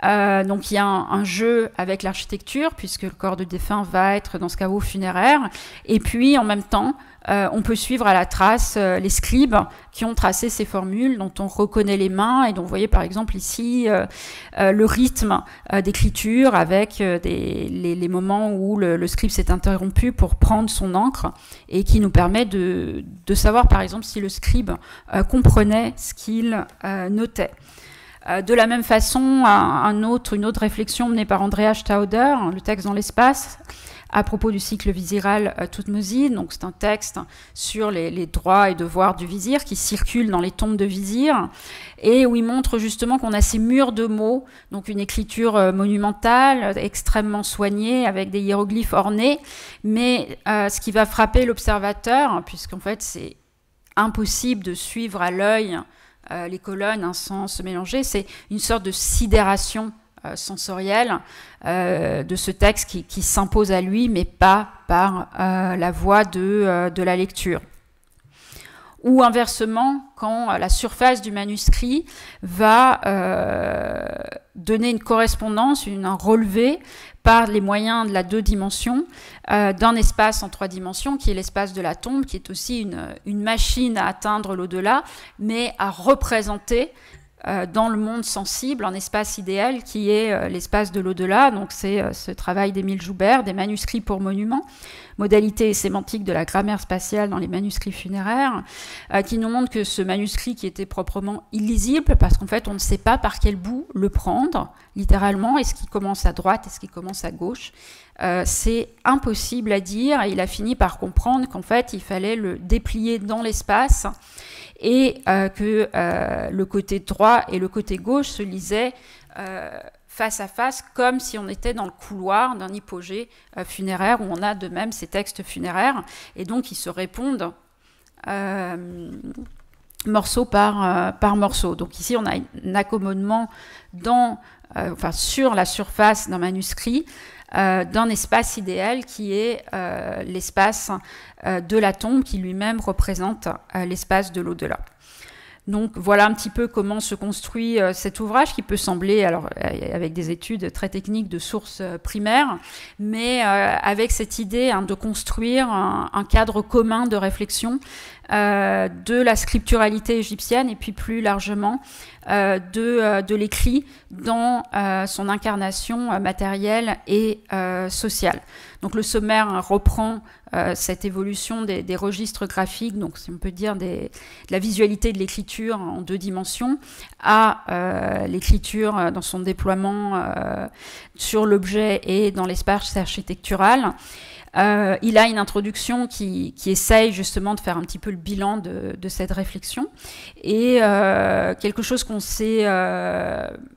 Donc il y a un jeu avec l'architecture, puisque le corps de défunt va être dans ce caveau funéraire, et puis en même temps on peut suivre à la trace les scribes qui ont tracé ces formules, dont on reconnaît les mains, et dont vous voyez par exemple ici le rythme d'écriture avec les moments où le scribe s'est interrompu pour prendre son encre, et qui nous permet de savoir par exemple si le scribe comprenait ce qu'il notait. De la même façon, une autre réflexion menée par Andreas Stauder, le texte dans l'espace, à propos du cycle viziral Toutmosis. Donc c'est un texte sur les droits et devoirs du vizir qui circule dans les tombes de vizirs, et où il montre justement qu'on a ces murs de mots, donc une écriture monumentale, extrêmement soignée, avec des hiéroglyphes ornés, mais ce qui va frapper l'observateur, puisqu'en fait c'est impossible de suivre à l'œil les colonnes sans se mélanger, c'est une sorte de sidération sensorielle de ce texte qui s'impose à lui, mais pas par la voie de la lecture. Ou inversement, quand la surface du manuscrit va donner une correspondance, un relevé par les moyens de la 2 dimensions d'un espace en 3 dimensions, qui est l'espace de la tombe, qui est aussi une machine à atteindre l'au-delà, mais à représenter dans le monde sensible un espace idéal qui est l'espace de l'au-delà. Donc c'est ce travail d'Émile Joubert, des manuscrits pour monuments, modalité et sémantique de la grammaire spatiale dans les manuscrits funéraires, qui nous montre que ce manuscrit, qui était proprement illisible, parce qu'en fait on ne sait pas par quel bout le prendre, littéralement, est-ce qu'il commence à droite, est-ce qu'il commence à gauche, c'est impossible à dire, et il a fini par comprendre qu'en fait il fallait le déplier dans l'espace, et que le côté droit et le côté gauche se lisaient face à face, comme si on était dans le couloir d'un hypogée funéraire, où on a de même ces textes funéraires, et donc ils se répondent morceau par morceau. Donc ici, on a un accommodement sur la surface d'un manuscrit, d'un espace idéal qui est l'espace de la tombe, qui lui-même représente l'espace de l'au-delà. Donc voilà un petit peu comment se construit cet ouvrage, qui peut sembler, alors avec des études très techniques de sources primaires, mais avec cette idée de construire un cadre commun de réflexion de la scripturalité égyptienne, et puis plus largement de l'écrit dans son incarnation matérielle et sociale. Donc le sommaire reprend cette évolution des registres graphiques, donc si on peut dire de la visualité de l'écriture en 2 dimensions, à l'écriture dans son déploiement sur l'objet et dans l'espace architectural. Il a une introduction qui essaye justement de faire un petit peu le bilan de cette réflexion, et quelque chose qu'on s'est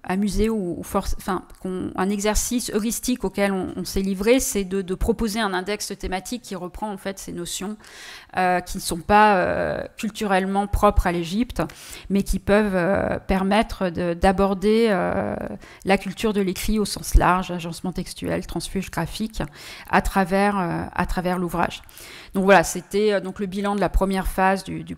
amusé un exercice heuristique auquel on s'est livré, c'est de proposer un index thématique qui reprend en fait ces notions qui ne sont pas culturellement propres à l'Égypte, mais qui peuvent permettre d'aborder la culture de l'écrit au sens large, agencement textuel, transfuge graphique, à travers l'ouvrage. Donc voilà, c'était donc le bilan de la première phase du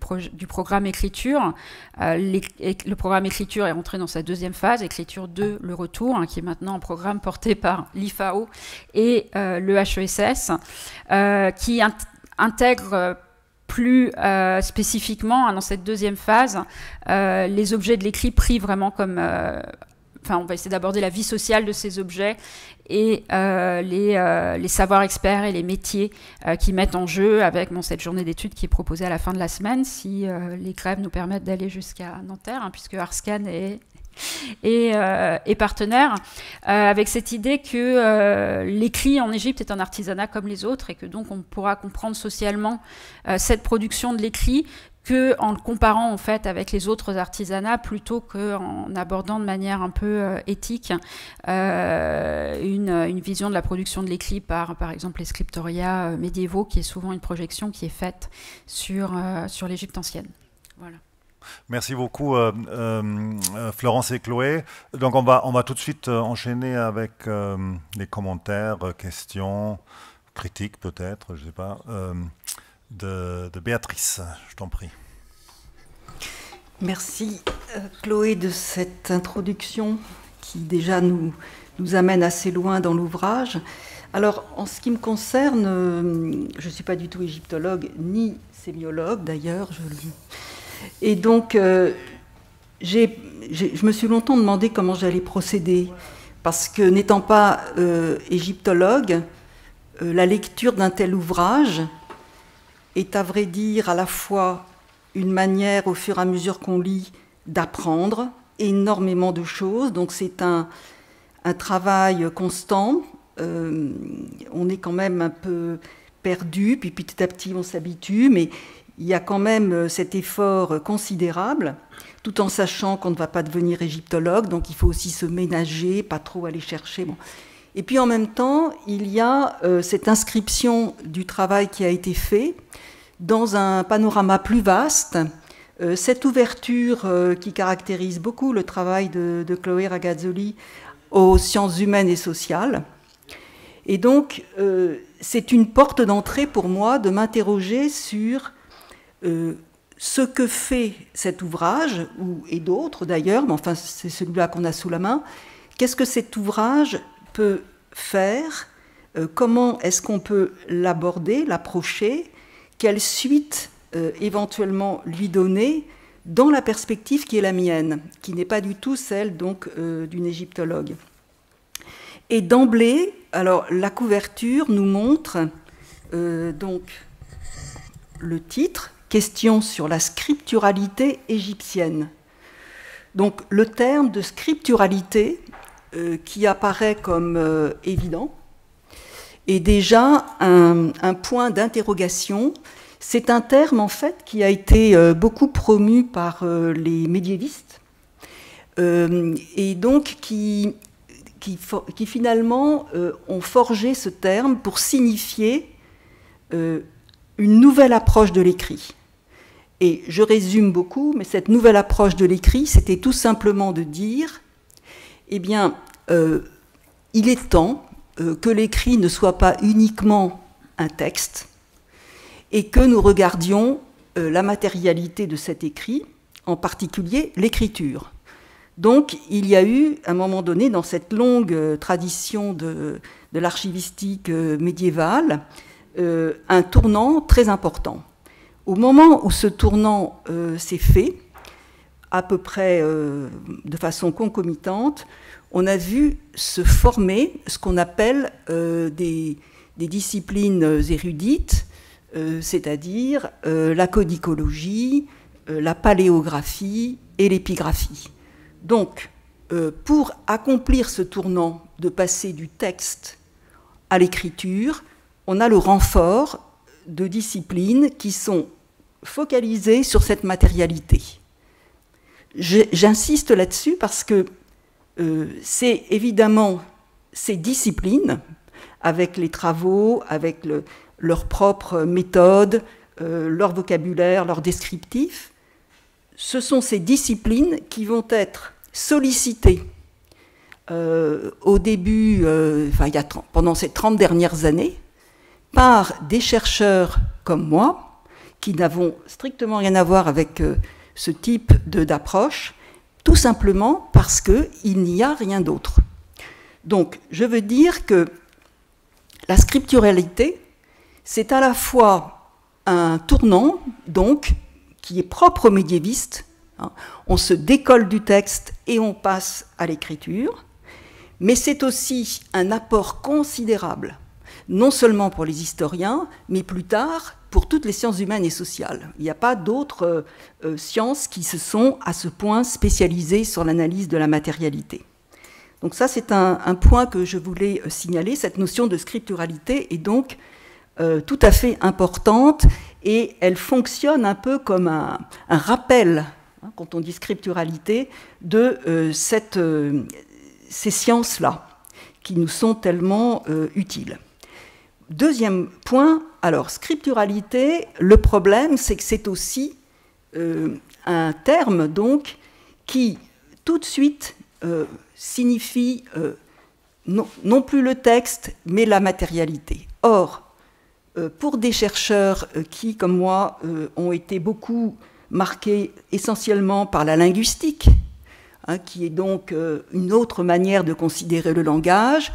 programme écriture. Le programme écriture est rentré dans sa 2e phase, écriture 2, le retour, qui est maintenant un programme porté par l'IFAO et le HESS, qui intègre plus spécifiquement dans cette 2e phase les objets de l'écrit pris vraiment comme... on va essayer d'aborder la vie sociale de ces objets et les savoirs experts et les métiers qui mettent en jeu avec cette journée d'études qui est proposée à la fin de la semaine, si les grèves nous permettent d'aller jusqu'à Nanterre, puisque Arscan est partenaire, avec cette idée que l'écrit en Égypte est un artisanat comme les autres, et que donc on pourra comprendre socialement cette production de l'écrit qu'en le comparant en fait avec les autres artisanats, plutôt qu'en abordant de manière un peu éthique une vision de la production de l'écrit par exemple les scriptoria médiévaux, qui est souvent une projection qui est faite sur l'Égypte ancienne. Voilà. Merci beaucoup Florence et Chloé. Donc on va tout de suite enchaîner avec les commentaires, questions, critiques peut-être, je ne sais pas, de Béatrice, je t'en prie. Merci Chloé de cette introduction qui déjà nous amène assez loin dans l'ouvrage. Alors en ce qui me concerne, je ne suis pas du tout égyptologue ni sémiologue d'ailleurs, et donc je me suis longtemps demandé comment j'allais procéder, parce que n'étant pas égyptologue, la lecture d'un tel ouvrage est à vrai dire à la fois une manière, au fur et à mesure qu'on lit, d'apprendre énormément de choses. Donc c'est un travail constant. On est quand même un peu perdu, puis petit à petit on s'habitue, mais il y a quand même cet effort considérable, tout en sachant qu'on ne va pas devenir égyptologue, donc il faut aussi se ménager, pas trop aller chercher. Bon. Et puis en même temps, il y a cette inscription du travail qui a été fait dans un panorama plus vaste, cette ouverture qui caractérise beaucoup le travail de Chloé Ragazzoli aux sciences humaines et sociales. Et donc, c'est une porte d'entrée pour moi de m'interroger sur ce que fait cet ouvrage, et d'autres d'ailleurs, mais enfin c'est celui-là qu'on a sous la main. Qu'est-ce que cet ouvrage peut faire? Comment est-ce qu'on peut l'aborder, l'approcher? Quelle suite éventuellement lui donner dans la perspective qui est la mienne, qui n'est pas du tout celle donc d'une égyptologue. Et d'emblée, alors la couverture nous montre donc le titre, question sur la scripturalité égyptienne. Donc le terme de scripturalité qui apparaît comme évident est déjà un point d'interrogation. C'est un terme en fait qui a été beaucoup promu par les médiévistes et donc qui qui finalement ont forgé ce terme pour signifier une nouvelle approche de l'écrit. Et je résume beaucoup, mais cette nouvelle approche de l'écrit, c'était tout simplement de dire, eh bien, il est temps que l'écrit ne soit pas uniquement un texte, et que nous regardions la matérialité de cet écrit, en particulier l'écriture. Donc, il y a eu, à un moment donné, dans cette longue tradition de l'archivistique médiévale, un tournant très important. Au moment où ce tournant s'est fait, à peu près de façon concomitante, on a vu se former ce qu'on appelle des disciplines érudites, c'est-à-dire la codicologie, la paléographie et l'épigraphie. Donc, pour accomplir ce tournant de passer du texte à l'écriture, on a le renfort de disciplines qui sont focalisées sur cette matérialité. J'insiste là-dessus parce que c'est évidemment ces disciplines, avec les travaux, avec leur propre méthode, leur vocabulaire, leur descriptif, ce sont ces disciplines qui vont être sollicitées au début, pendant ces 30 dernières années, par des chercheurs comme moi, qui n'avons strictement rien à voir avec ce type d'approche, tout simplement parce qu'il n'y a rien d'autre. Donc, je veux dire que la scripturalité, c'est à la fois un tournant, donc, qui est propre aux médiévistes. On se décolle du texte et on passe à l'écriture, mais c'est aussi un apport considérable, non seulement pour les historiens, mais plus tard pour toutes les sciences humaines et sociales. Il n'y a pas d'autres sciences qui se sont à ce point spécialisées sur l'analyse de la matérialité. Donc ça, c'est un point que je voulais signaler. Cette notion de scripturalité est donc tout à fait importante et elle fonctionne un peu comme un rappel, quand on dit scripturalité, de ces sciences-là qui nous sont tellement utiles. Deuxième point, alors scripturalité, le problème c'est que c'est aussi un terme donc qui tout de suite signifie non plus le texte mais la matérialité. Or, pour des chercheurs qui, comme moi, ont été beaucoup marqués essentiellement par la linguistique, qui est donc une autre manière de considérer le langage,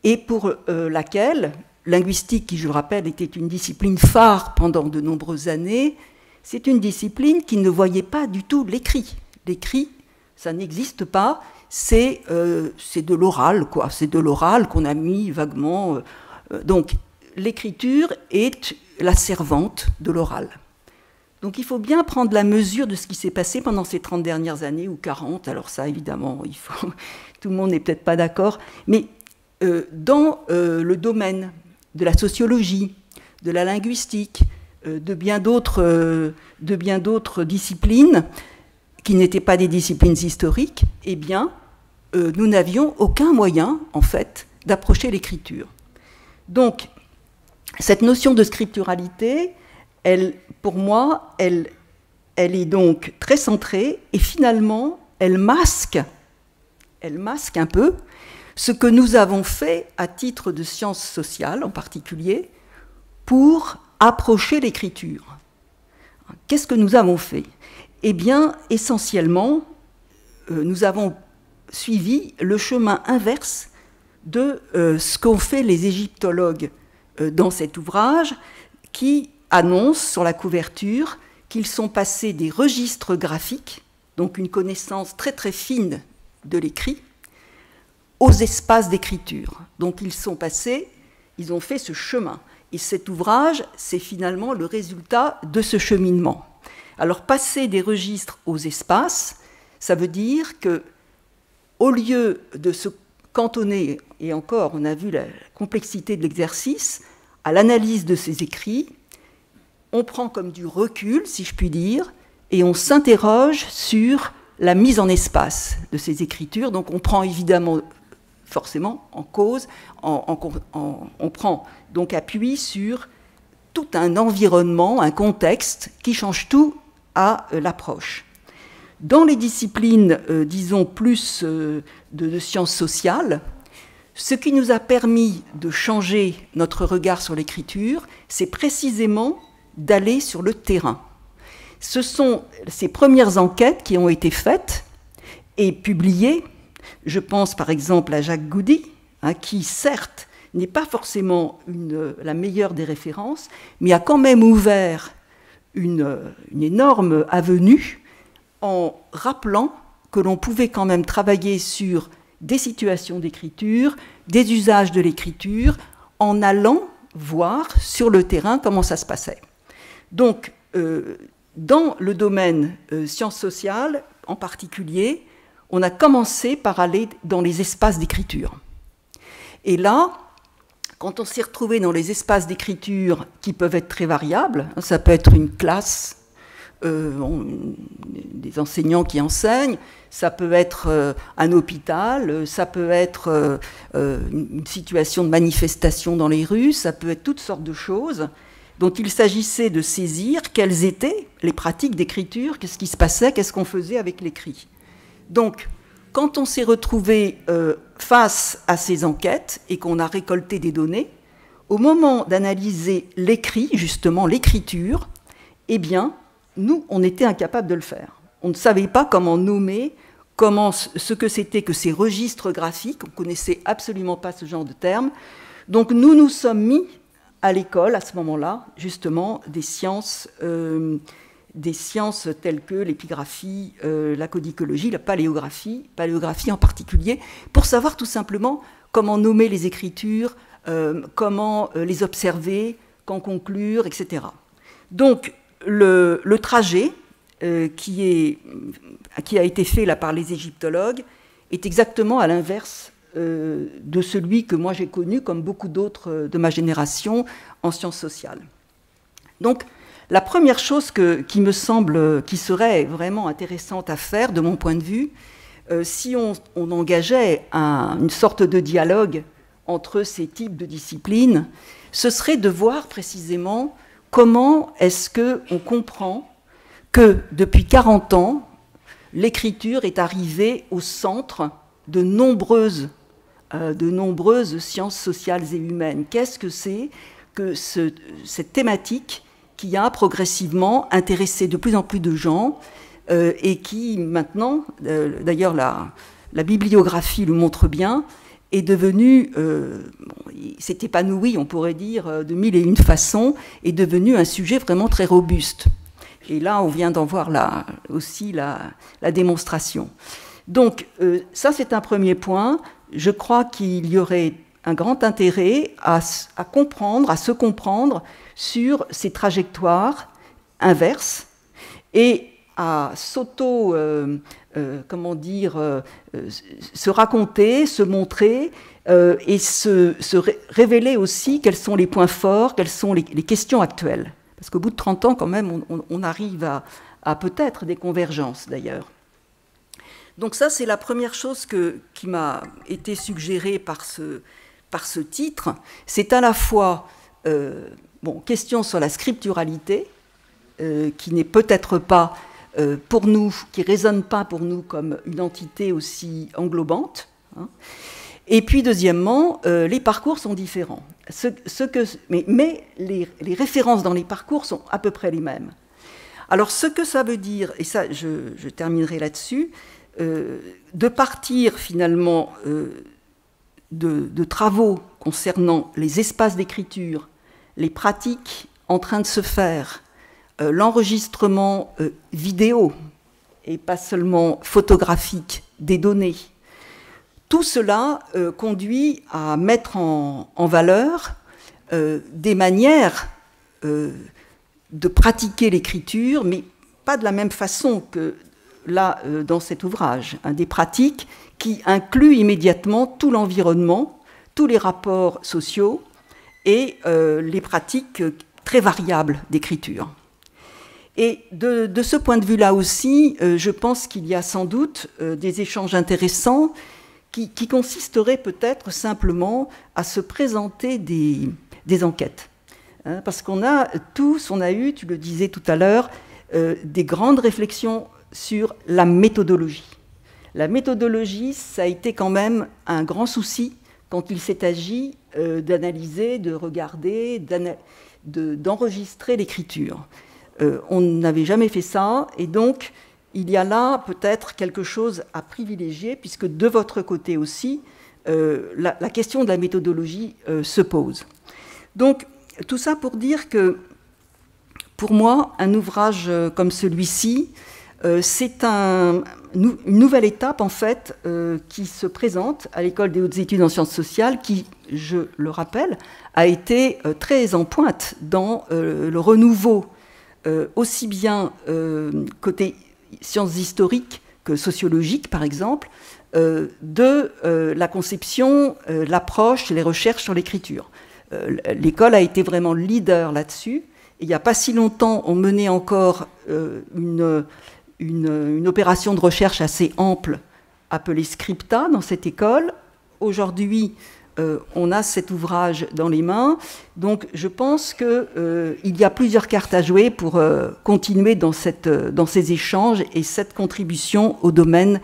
et pour laquelle, linguistique, qui je le rappelle, était une discipline phare pendant de nombreuses années, c'est une discipline qui ne voyait pas du tout l'écrit. L'écrit, ça n'existe pas, c'est de l'oral, quoi. C'est de l'oral qu'on a mis vaguement. Donc, l'écriture est la servante de l'oral. Donc il faut bien prendre la mesure de ce qui s'est passé pendant ces 30 dernières années, ou 40, alors ça évidemment, tout le monde n'est peut-être pas d'accord, mais dans le domaine de la sociologie, de la linguistique, de bien d'autres disciplines, qui n'étaient pas des disciplines historiques, eh bien, nous n'avions aucun moyen, en fait, d'approcher l'écriture. Donc, cette notion de scripturalité, pour moi, elle est donc très centrée et finalement, elle masque un peu ce que nous avons fait à titre de sciences sociales en particulier pour approcher l'écriture. Qu'est-ce que nous avons fait ? Eh bien, essentiellement, nous avons suivi le chemin inverse de ce qu'ont fait les égyptologues dans cet ouvrage, qui annonce sur la couverture qu'ils sont passés des registres graphiques, donc une connaissance très très fine de l'écrit, aux espaces d'écriture. Donc ils ont fait ce chemin. Et cet ouvrage, c'est finalement le résultat de ce cheminement. Alors passer des registres aux espaces, ça veut dire que, au lieu de se cantonner, et encore on a vu la complexité de l'exercice, à l'analyse de ces écrits, on prend comme du recul, si je puis dire, et on s'interroge sur la mise en espace de ces écritures. Donc on prend évidemment forcément en cause, on prend donc appui sur tout un environnement, un contexte qui change tout à l'approche. Dans les disciplines, disons, plus de sciences sociales, ce qui nous a permis de changer notre regard sur l'écriture, c'est précisément d'aller sur le terrain. Ce sont ces premières enquêtes qui ont été faites et publiées. Je pense par exemple à Jacques Goudy, qui certes n'est pas forcément la meilleure des références, mais a quand même ouvert une énorme avenue en rappelant que l'on pouvait quand même travailler sur des situations d'écriture, des usages de l'écriture, en allant voir sur le terrain comment ça se passait. Donc, dans le domaine sciences sociales en particulier, on a commencé par aller dans les espaces d'écriture. Et là, quand on s'est retrouvé dans les espaces d'écriture qui peuvent être très variables, ça peut être une classe, des enseignants qui enseignent, ça peut être un hôpital, ça peut être une situation de manifestation dans les rues, ça peut être toutes sortes de choses dont il s'agissait de saisir quelles étaient les pratiques d'écriture, qu'est-ce qui se passait, qu'est-ce qu'on faisait avec l'écrit. Donc, quand on s'est retrouvé face à ces enquêtes et qu'on a récolté des données, au moment d'analyser l'écrit, justement l'écriture, eh bien, nous, on était incapables de le faire. On ne savait pas comment nommer, ce que c'était que ces registres graphiques, on ne connaissait absolument pas ce genre de termes. Donc nous nous sommes mis à l'école, à ce moment-là, justement, des sciences telles que l'épigraphie, la codicologie, la paléographie en particulier, pour savoir tout simplement comment nommer les écritures, comment les observer, quand conclure, etc. Donc, le trajet qui a été fait là par les égyptologues est exactement à l'inverse de celui que moi j'ai connu, comme beaucoup d'autres de ma génération, en sciences sociales. Donc, la première chose qui me semble qui serait vraiment intéressante à faire, de mon point de vue, si on engageait une sorte de dialogue entre ces types de disciplines, ce serait de voir précisément comment est-ce qu'on comprend que depuis 40 ans, l'écriture est arrivée au centre de nombreuses sciences sociales et humaines. Qu'est-ce que c'est que cette thématique qui a progressivement intéressé de plus en plus de gens et qui maintenant, d'ailleurs la bibliographie le montre bien, est devenue, s'est épanoui, on pourrait dire, de mille et une façons, est devenu un sujet vraiment très robuste. Et là, on vient d'en voir aussi la démonstration. Donc, ça, c'est un premier point. Je crois qu'il y aurait un grand intérêt à comprendre, à se comprendre sur ces trajectoires inverses et à se raconter, se montrer et se révéler aussi quels sont les points forts, quelles sont les questions actuelles. Parce qu'au bout de 30 ans, quand même, on arrive à peut-être des convergences, d'ailleurs. Donc ça, c'est la première chose qui m'a été suggérée par ce titre. C'est à la fois question sur la scripturalité, qui n'est peut-être pas pour nous, qui ne résonne pas pour nous comme une entité aussi englobante. Et puis deuxièmement, les parcours sont différents. Mais les références dans les parcours sont à peu près les mêmes. Alors ce que ça veut dire, et ça je terminerai là-dessus, de partir finalement de travaux concernant les espaces d'écriture, les pratiques en train de se faire, l'enregistrement vidéo et pas seulement photographique des données, tout cela conduit à mettre en valeur des manières de pratiquer l'écriture, mais pas de la même façon que là dans cet ouvrage, des pratiques qui incluent immédiatement tout l'environnement, tous les rapports sociaux et les pratiques très variables d'écriture. Et de ce point de vue-là aussi, je pense qu'il y a sans doute des échanges intéressants qui consisterait peut-être simplement à se présenter des enquêtes. Hein, parce qu'on a tous, on a eu, tu le disais tout à l'heure, des grandes réflexions sur la méthodologie. La méthodologie, ça a été quand même un grand souci quand il s'est agi d'analyser, de regarder, d'enregistrer l'écriture. On n'avait jamais fait ça, et donc il y a là peut-être quelque chose à privilégier, puisque de votre côté aussi, la question de la méthodologie se pose. Donc, tout ça pour dire que, pour moi, un ouvrage comme celui-ci, c'est une nouvelle étape, en fait, qui se présente à l'École des hautes études en sciences sociales, qui, je le rappelle, a été très en pointe dans le renouveau, aussi bien côté sciences historiques que sociologiques, par exemple, de la conception, l'approche, les recherches sur l'écriture. L'école a été vraiment leader là-dessus. Il n'y a pas si longtemps, on menait encore une opération de recherche assez ample appelée Scripta dans cette école. Aujourd'hui, on a cet ouvrage dans les mains. Donc je pense qu'il y a plusieurs cartes à jouer pour continuer dans ces échanges et cette contribution au domaine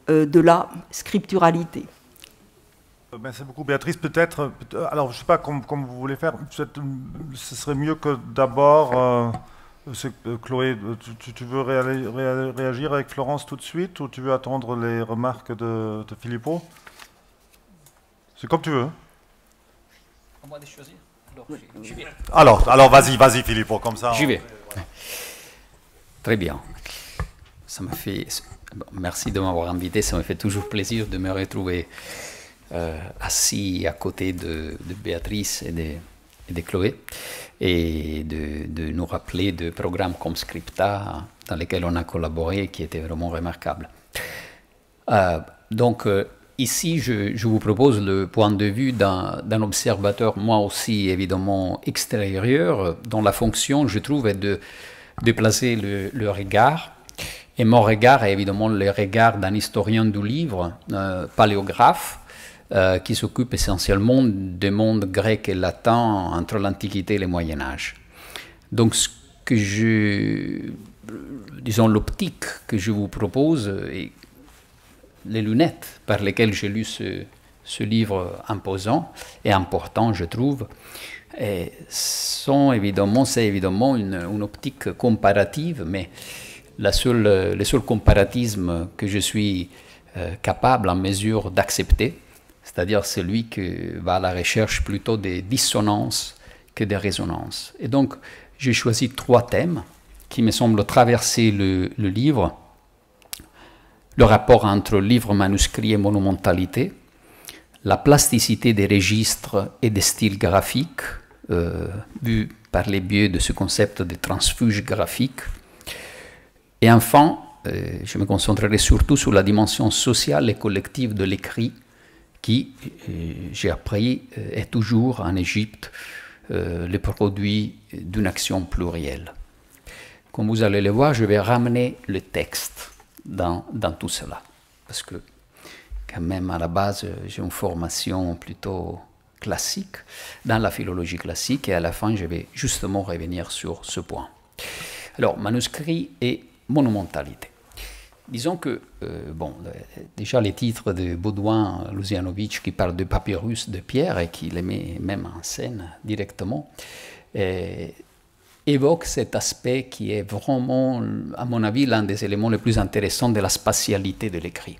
de la scripturalité. Merci beaucoup, Béatrice. Peut-être, alors je ne sais pas comme vous voulez faire, ce serait mieux que d'abord, Chloé, tu veux réagir avec Florence tout de suite ou tu veux attendre les remarques de Filippo? C'est comme tu veux. À moi de choisir. Alors vas-y, Filippo, comme ça. J'y vais. Très bien. Ça me fait. Merci de m'avoir invité. Ça me fait toujours plaisir de me retrouver assis à côté de Béatrice et de Chloé et de nous rappeler de programmes comme Scripta dans lesquels on a collaboré et qui étaient vraiment remarquables. Ici, je vous propose le point de vue d'un observateur, moi aussi évidemment extérieur, dont la fonction, je trouve, est de placer le regard. Et mon regard est évidemment le regard d'un historien du livre, paléographe, qui s'occupe essentiellement des mondes grec et latin entre l'Antiquité et le Moyen-Âge. Donc, l'optique que je vous propose, et les lunettes par lesquelles j'ai lu ce livre imposant et important, je trouve, c'est évidemment une optique comparative, mais le seul comparatisme que je suis capable en mesure d'accepter, c'est-à-dire celui qui va à la recherche plutôt des dissonances que des résonances. Et donc, j'ai choisi 3 thèmes qui me semblent traverser le livre. Le rapport entre livre manuscrit et monumentalité, la plasticité des registres et des styles graphiques, vu par les biais de ce concept de transfuge graphique. Et enfin, je me concentrerai surtout sur la dimension sociale et collective de l'écrit, qui, j'ai appris, est toujours en Égypte le produit d'une action plurielle. Comme vous allez le voir, je vais ramener le texte dans tout cela, parce que quand même à la base j'ai une formation plutôt classique dans la philologie classique, et à la fin je vais justement revenir sur ce point. Alors, manuscrit et monumentalité. Disons que, déjà les titres de Baudouin Luzianovic qui parle de papyrus de pierre et qui les met même en scène directement, évoque cet aspect qui est vraiment, à mon avis, l'un des éléments les plus intéressants de la spatialité de l'écrit.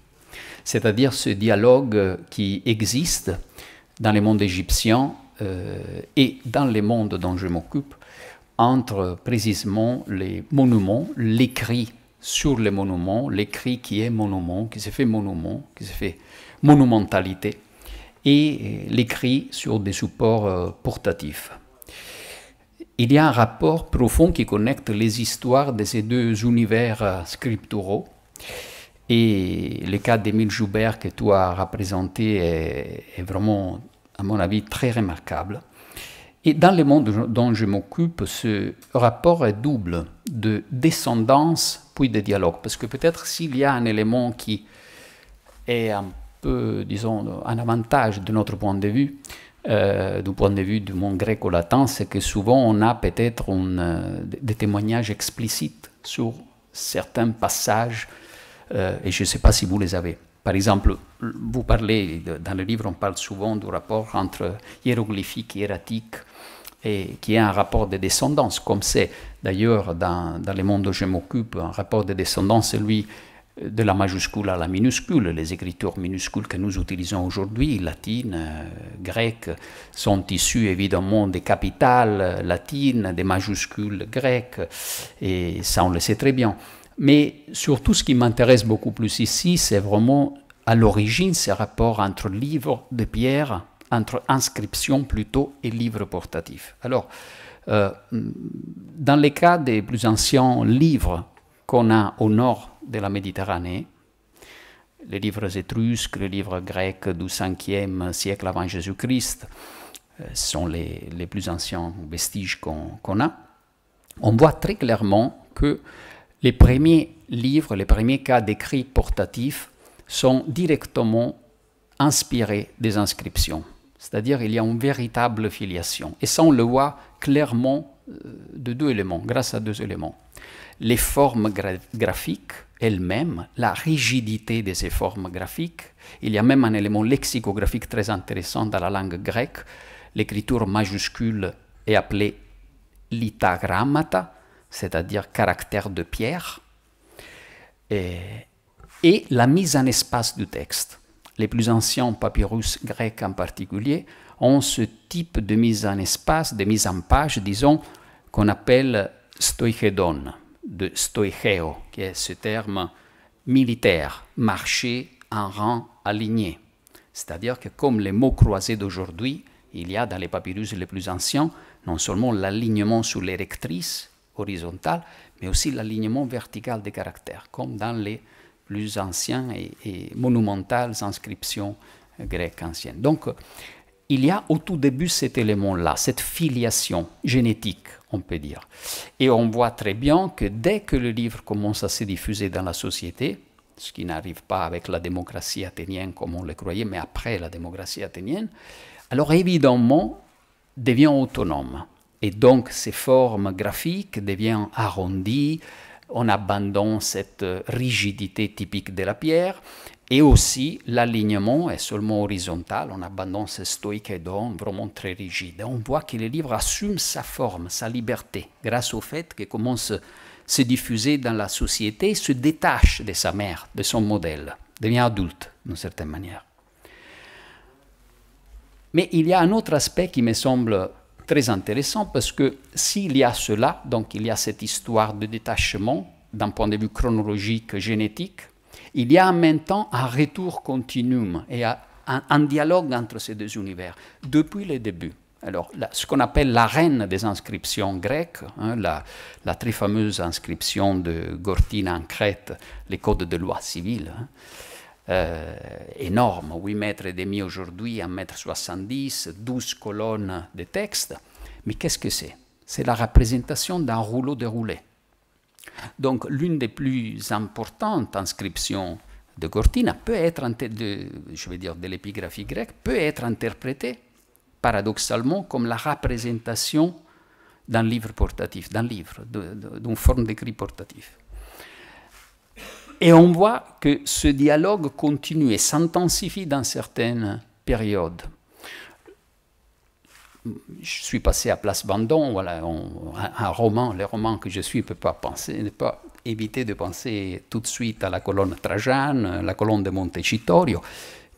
C'est-à-dire ce dialogue qui existe dans le monde égyptien et dans le monde dont je m'occupe, entre précisément les monuments, l'écrit sur les monuments, l'écrit qui est monument, qui se fait monument, qui se fait monumentalité, et l'écrit sur des supports portatifs. Il y a un rapport profond qui connecte les histoires de ces deux univers scripturaux. Et le cas d'Émile Joubert que tu as représenté est vraiment, à mon avis, très remarquable. Et dans le monde dont je m'occupe, ce rapport est double, de descendance puis de dialogue. Parce que peut-être s'il y a un élément qui est un peu, disons, un avantage de notre point de vue, du point de vue du monde gréco-latin, c'est que souvent on a peut-être des témoignages explicites sur certains passages, et je ne sais pas si vous les avez. Par exemple, vous parlez, dans le livre, on parle souvent du rapport entre hiéroglyphique et hiératique, et qui est un rapport de descendance, comme c'est d'ailleurs dans le monde où je m'occupe, un rapport de descendance, celui de la majuscule à la minuscule. Les écritures minuscules que nous utilisons aujourd'hui, latines, grecques, sont issues évidemment des capitales latines, des majuscules grecques, et ça on le sait très bien. Mais surtout ce qui m'intéresse beaucoup plus ici, c'est vraiment à l'origine ces rapports entre livres de pierre, entre inscriptions plutôt et livres portatifs. Alors, dans les cas des plus anciens livres qu'on a au nord de la Méditerranée, les livres étrusques, les livres grecs du 5e siècle avant Jésus-Christ, sont les plus anciens vestiges qu'on a, on voit très clairement que les premiers livres, les premiers cas d'écrits portatifs sont directement inspirés des inscriptions. C'est-à-dire qu'il y a une véritable filiation. Et ça, on le voit clairement de deux éléments, grâce à deux éléments. Les formes graphiques elles-mêmes, la rigidité de ces formes graphiques. Il y a même un élément lexicographique très intéressant dans la langue grecque. L'écriture majuscule est appelée litagrammata, c'est-à-dire caractère de pierre, et la mise en espace du texte. Les plus anciens papyrus grecs en particulier ont ce type de mise en espace, de mise en page, disons, qu'on appelle stoichédon, de stoicheo, qui est ce terme militaire, marcher en rang aligné. C'est-à-dire que comme les mots croisés d'aujourd'hui, il y a dans les papyrus les plus anciens non seulement l'alignement sur les rectrices horizontales, mais aussi l'alignement vertical des caractères, comme dans les plus anciens et monumentales inscriptions grecques anciennes. Donc, il y a au tout début cet élément-là, cette filiation génétique, on peut dire. Et on voit très bien que dès que le livre commence à se diffuser dans la société, ce qui n'arrive pas avec la démocratie athénienne comme on le croyait, mais après la démocratie athénienne, alors évidemment, devient autonome. Et donc, ces formes graphiques deviennent arrondies, on abandonne cette rigidité typique de la pierre, et aussi l'alignement est seulement horizontal, on abandonne ce stoïchédon vraiment très rigide. On voit que le livre assume sa forme, sa liberté, grâce au fait qu'il commence à se diffuser dans la société, se détache de sa mère, de son modèle, devient adulte d'une certaine manière. Mais il y a un autre aspect qui me semble très intéressant, parce que s'il y a cela, donc il y a cette histoire de détachement d'un point de vue chronologique, génétique, il y a en même temps un retour continuum et un dialogue entre ces deux univers, depuis le début. Alors, ce qu'on appelle l'arène des inscriptions grecques, hein, la très fameuse inscription de Gortyn en Crète, les codes de loi civile, hein, énorme, 8 mètres et demi aujourd'hui, 1,70 m, 12 colonnes de texte. Mais qu'est-ce que c'est? C'est la représentation d'un rouleau déroulé. Donc, l'une des plus importantes inscriptions de Gortyn peut être, de l'épigraphie grecque, peut être interprétée paradoxalement comme la représentation d'un livre portatif, d'une forme d'écrit portatif. Et on voit que ce dialogue continue et s'intensifie dans certaines périodes. Je suis passé à Place Vendôme, voilà, un roman, le roman que je suis ne pas éviter de penser tout de suite à la colonne Trajane, la colonne de Montecitorio.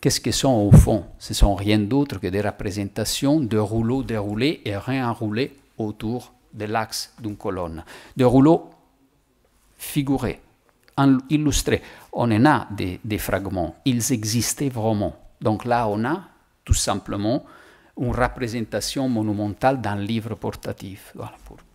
Qu'est-ce que sont au fond? Ce ne sont rien d'autre que des représentations de rouleaux déroulés et réenroulés autour de l'axe d'une colonne. Des rouleaux figurés, illustrés. On en a des fragments, ils existaient vraiment. Donc là, on a tout simplement une représentation monumentale d'un livre portatif. Voilà,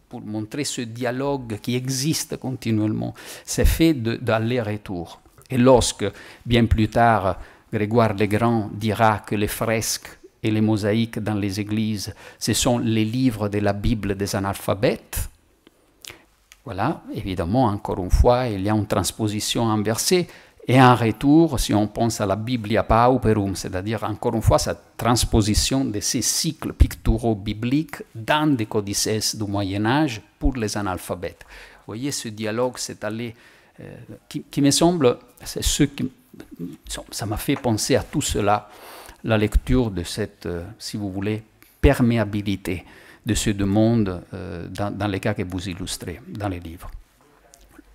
pour montrer ce dialogue qui existe continuellement. C'est fait d'aller-retour. Et lorsque, bien plus tard, Grégoire le Grand dira que les fresques et les mosaïques dans les églises, ce sont les livres de la Bible des analphabètes, voilà, évidemment, encore une fois, il y a une transposition inversée, Et en retour, si on pense à la Biblia Pauperum, c'est-à-dire encore une fois sa transposition de ces cycles picturaux bibliques dans des codices du Moyen-Âge pour les analphabètes. Vous voyez, ce dialogue s'est allé, qui me semble, c'est ce qui, ça m'a fait penser à tout cela, la lecture de cette, si vous voulez, perméabilité de ce deux mondes dans les cas que vous illustrez dans les livres.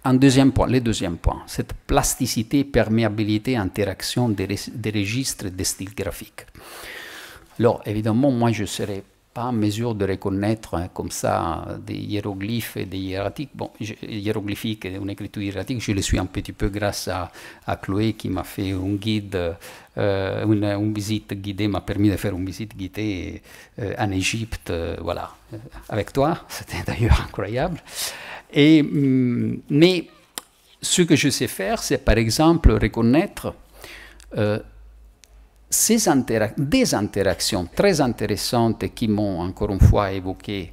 Un deuxième point, le deuxième point, cette plasticité, perméabilité, interaction des registres et des styles graphiques. Alors, évidemment, moi, je ne serais pas en mesure de reconnaître comme ça des hiéroglyphes et des hiératiques. Bon, hiéroglyphique et une écriture hiératique, je le suis un petit peu grâce à Chloé qui m'a fait un guide, une visite guidée, m'a permis de faire une visite guidée en Égypte, voilà, avec toi. C'était d'ailleurs incroyable. Mais ce que je sais faire, c'est par exemple reconnaître des interactions très intéressantes qui m'ont encore une fois évoqué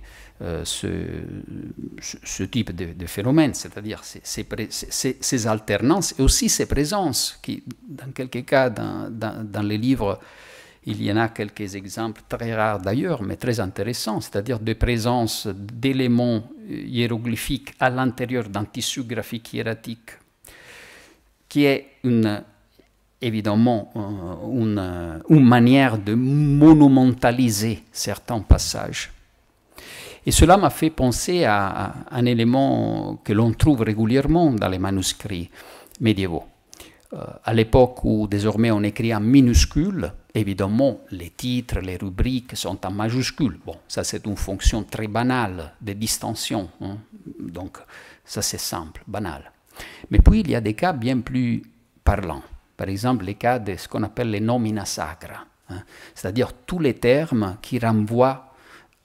ce type de phénomène, c'est-à-dire ces alternances et aussi ces présences qui, dans quelques cas, dans les livres, il y en a quelques exemples très rares d'ailleurs, mais très intéressants, c'est-à-dire de présence d'éléments hiéroglyphiques à l'intérieur d'un tissu graphique hiératique, qui est évidemment une manière de monumentaliser certains passages. Et cela m'a fait penser à un élément que l'on trouve régulièrement dans les manuscrits médiévaux. À l'époque où désormais on écrit en minuscules, évidemment les titres, les rubriques sont en majuscules. Bon, ça c'est une fonction très banale de distinction, hein. Donc ça c'est simple, banal. Mais puis il y a des cas bien plus parlants. Par exemple, les cas de ce qu'on appelle les nomina sacra, hein, c'est-à-dire tous les termes qui renvoient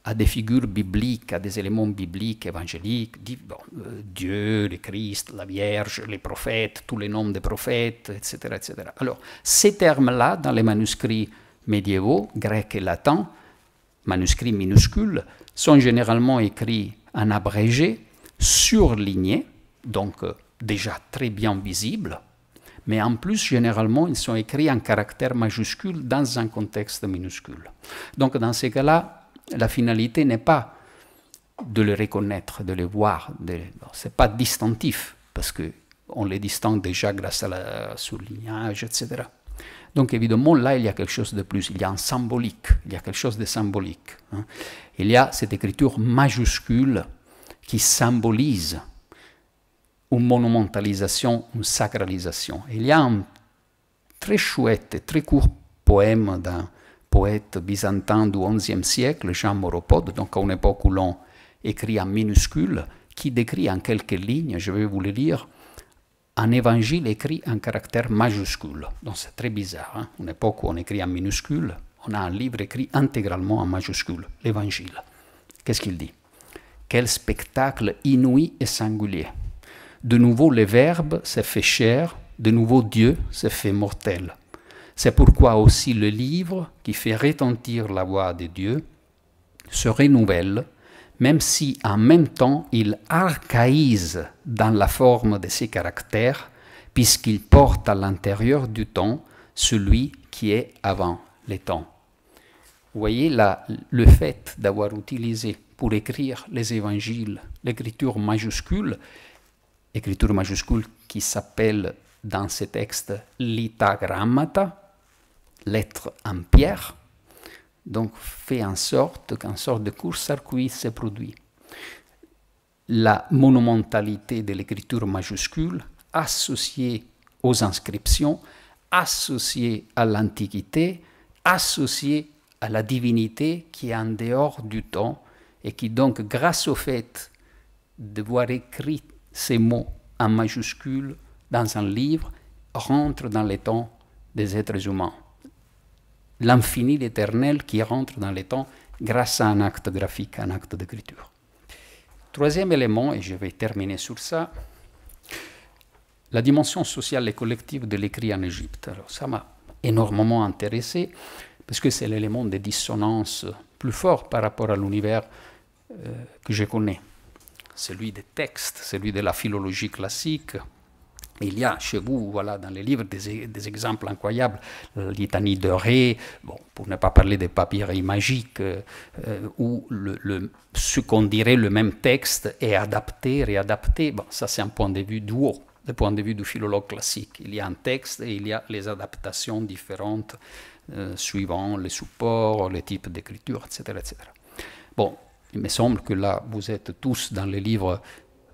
à des figures bibliques, à des éléments bibliques, évangéliques, Dieu, le Christ, la Vierge, les prophètes, tous les noms des prophètes, etc., etc. Alors, ces termes-là, dans les manuscrits médiévaux, grecs et latins, manuscrits minuscules, sont généralement écrits en abrégé, surlignés, donc déjà très bien visibles, mais en plus, généralement, ils sont écrits en caractères majuscules dans un contexte minuscule. Donc, dans ces cas-là, la finalité n'est pas de les reconnaître, de les voir. Ce n'est pas distinctif, parce qu'on les distingue déjà grâce à la surlignage, etc. Donc, évidemment, là, il y a quelque chose de plus. Il y a un symbolique, il y a quelque chose de symbolique, hein. Il y a cette écriture majuscule qui symbolise une monumentalisation, une sacralisation. Il y a un très chouette et très court poème d'un poète byzantin du XIe siècle, Jean Moropode, donc à une époque où l'on écrit en minuscule, qui décrit en quelques lignes, je vais vous le lire, un évangile écrit en caractère majuscule. Donc c'est très bizarre, hein? Une époque où on écrit en minuscule, on a un livre écrit intégralement en majuscule, l'évangile. Qu'est-ce qu'il dit? Quel spectacle inouï et singulier! De nouveau, le Verbe s'est fait chair, de nouveau Dieu s'est fait mortel. C'est pourquoi aussi le livre, qui fait retentir la voix de Dieu, se renouvelle, même si en même temps il archaïse dans la forme de ses caractères, puisqu'il porte à l'intérieur du temps celui qui est avant les temps. Vous voyez là, le fait d'avoir utilisé pour écrire les évangiles l'écriture majuscule qui s'appelle dans ces textes litagrammata, lettre en pierre, donc fait en sorte qu'une sorte de court-circuit se produit. La monumentalité de l'écriture majuscule associée aux inscriptions, associée à l'Antiquité, associée à la divinité qui est en dehors du temps et qui donc, grâce au fait de voir écrit ces mots en majuscule dans un livre, rentre dans les temps des êtres humains. L'infini, l'éternel qui rentre dans les temps grâce à un acte graphique, un acte d'écriture. Troisième élément, et je vais terminer sur ça, la dimension sociale et collective de l'écrit en Égypte. Alors ça m'a énormément intéressé, parce que c'est l'élément de dissonance plus fort par rapport à l'univers que je connais. Celui des textes, celui de la philologie classique, Il y a chez vous, voilà, dans les livres, des exemples incroyables. Litanie de Ré, bon, pour ne pas parler des papyrus magiques, où ce qu'on dirait le même texte est adapté, réadapté. Bon, ça, c'est un point de vue du haut, du point de vue du philologue classique. Il y a un texte et il y a les adaptations différentes suivant les supports, les types d'écriture, etc., etc. Bon, il me semble que là, vous êtes tous dans les livres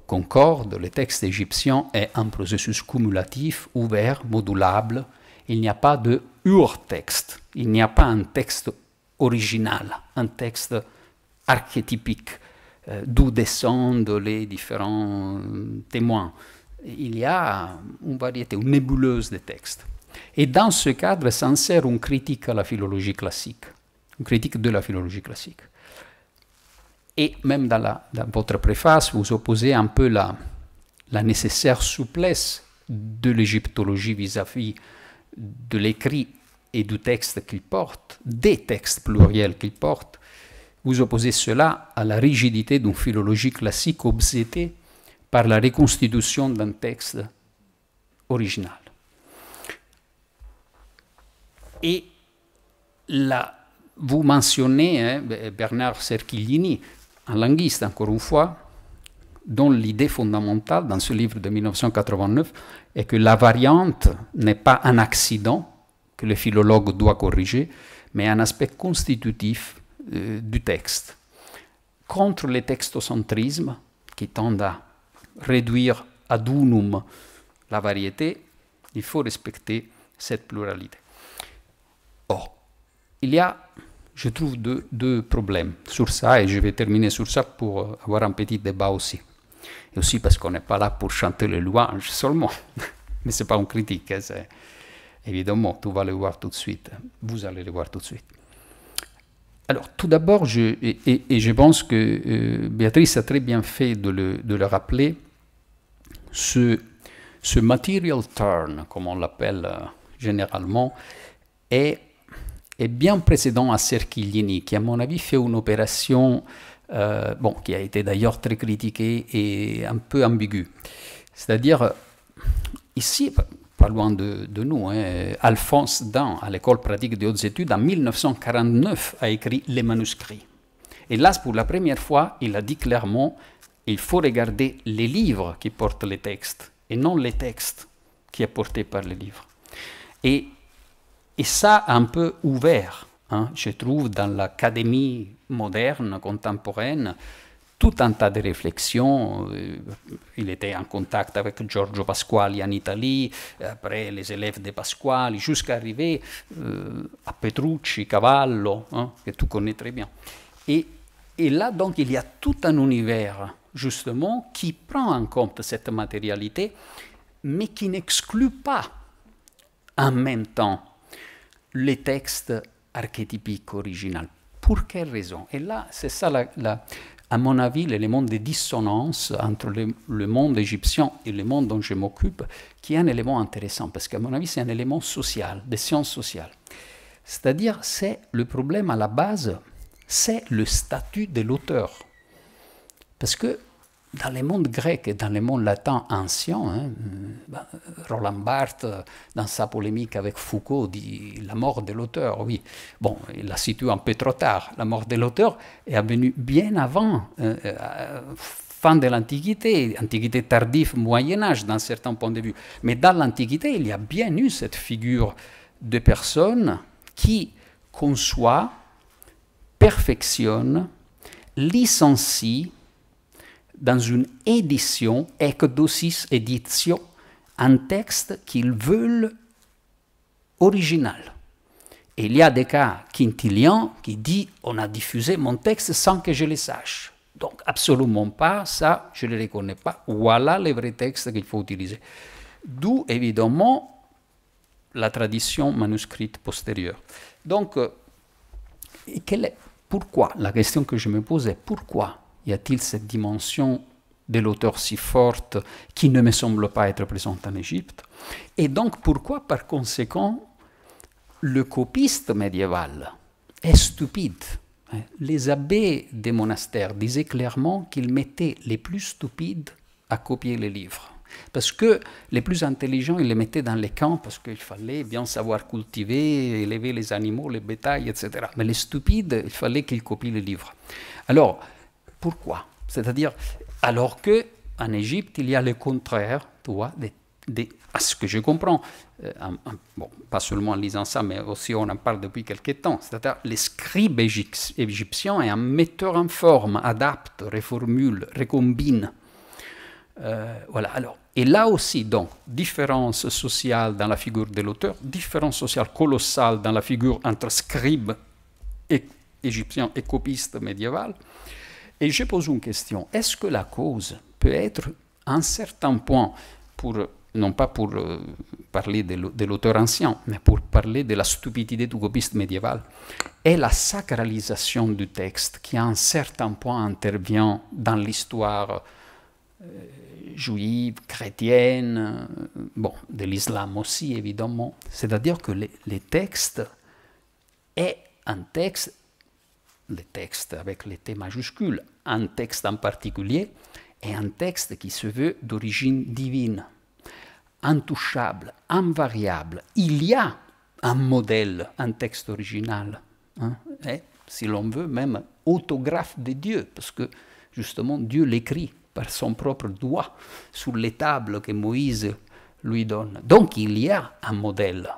Concorde, le texte égyptien est un processus cumulatif, ouvert, modulable. Il n'y a pas de urtexte, il n'y a pas un texte original, un texte archétypique, d'où descendent les différents témoins. Il y a une variété, une nébuleuse de textes. Et dans ce cadre s'insère une critique à la philologie classique, une critique de la philologie classique. Et même dans votre préface, vous opposez un peu la nécessaire souplesse de l'égyptologie vis-à-vis de l'écrit et du texte qu'il porte, des textes pluriels qu'il porte. Vous opposez cela à la rigidité d'une philologie classique obsédée par la reconstitution d'un texte original. Et là, vous mentionnez Bernard Cerchiglini, un linguiste, encore une fois, dont l'idée fondamentale dans ce livre de 1989 est que la variante n'est pas un accident que le philologue doit corriger, mais un aspect constitutif du texte. Contre les textocentrismes qui tendent à réduire ad unum la variété, il faut respecter cette pluralité. Or, il y a, je trouve, deux problèmes sur ça, et je vais terminer sur ça pour avoir un petit débat aussi. Et aussi parce qu'on n'est pas là pour chanter les louanges seulement, mais ce n'est pas une critique, hein, évidemment, tu vas le voir tout de suite, vous allez le voir tout de suite. Alors, tout d'abord, je pense que Béatrice a très bien fait de le rappeler, ce material turn, comme on l'appelle généralement, est bien précédent à Cerchiglini, qui, à mon avis, fait une opération qui a été d'ailleurs très critiquée et un peu ambiguë. C'est-à-dire, ici, pas loin de nous, Alphonse Dan, à l'École pratique des hautes études, en 1949, a écrit les manuscrits. Et là, pour la première fois, il a dit clairement, il faut regarder les livres qui portent les textes, et non les textes qui sont portés par les livres. Et ça a un peu ouvert, je trouve, dans l'académie moderne, contemporaine, tout un tas de réflexions. Il était en contact avec Giorgio Pasquali en Italie, après les élèves de Pasquali, jusqu'à arriver à Petrucci, Cavallo, que tu connais très bien. Et là, donc, il y a tout un univers, justement, qui prend en compte cette matérialité, mais qui n'exclut pas, en même temps, les textes archétypiques originaux. Pour quelle raison? Et là, c'est ça, à mon avis, l'élément de dissonance entre le monde égyptien et le monde dont je m'occupe, qui est un élément intéressant, parce qu'à mon avis, c'est un élément social, des sciences sociales. C'est-à-dire, c'est le problème à la base, c'est le statut de l'auteur. Parce que dans les mondes grecs et dans les mondes latins anciens, Roland Barthes, dans sa polémique avec Foucault, dit la mort de l'auteur. Oui, bon, il la situe un peu trop tard. La mort de l'auteur est venue bien avant, fin de l'Antiquité, Antiquité tardive, Moyen-Âge, d'un certain point de vue. Mais dans l'Antiquité, il y a bien eu cette figure de personne qui conçoit, perfectionne, licencie, dans une édition, ekdosis édition, un texte qu'ils veulent original. Et il y a des cas quintiliens qui disent « on a diffusé mon texte sans que je le sache ». Donc, absolument pas, ça, je ne le reconnais pas. Voilà les vrais textes qu'il faut utiliser. D'où, évidemment, la tradition manuscrite postérieure. Donc, pourquoi? La question que je me pose est pourquoi y a-t-il cette dimension de l'auteur si forte qui ne me semble pas être présente en Égypte? Et donc, pourquoi, par conséquent, le copiste médiéval est stupide? Les abbés des monastères disaient clairement qu'ils mettaient les plus stupides à copier les livres. Parce que les plus intelligents, ils les mettaient dans les camps parce qu'il fallait bien savoir cultiver, élever les animaux, les bétails, etc. Mais les stupides, il fallait qu'ils copient les livres. Alors, pourquoi? C'est-à-dire, alors qu'en Égypte, il y a le contraire, tu vois, à ce que je comprends, bon, pas seulement en lisant ça, mais aussi on en parle depuis quelque temps, c'est-à-dire les scribes égyptiens et un metteur en forme, adapte, reformule, recombine. Voilà. Alors, et là aussi, donc, différence sociale dans la figure de l'auteur, différence sociale colossale dans la figure entre scribe égyptien et copiste médiéval. Et je pose une question. Est-ce que la cause peut être, à un certain point, non pas pour parler de l'auteur ancien, mais pour parler de la stupidité du copiste médiéval, est la sacralisation du texte qui, à un certain point, intervient dans l'histoire juive, chrétienne, bon, de l'islam aussi, évidemment. C'est-à-dire que les textes est un texte, le texte avec les T majuscules, un texte en particulier, est un texte qui se veut d'origine divine, intouchable, invariable. Il y a un modèle, un texte original, hein, et, si l'on veut, même autographe de Dieu, parce que justement Dieu l'écrit par son propre doigt sur les tables que Moïse lui donne. Donc il y a un modèle.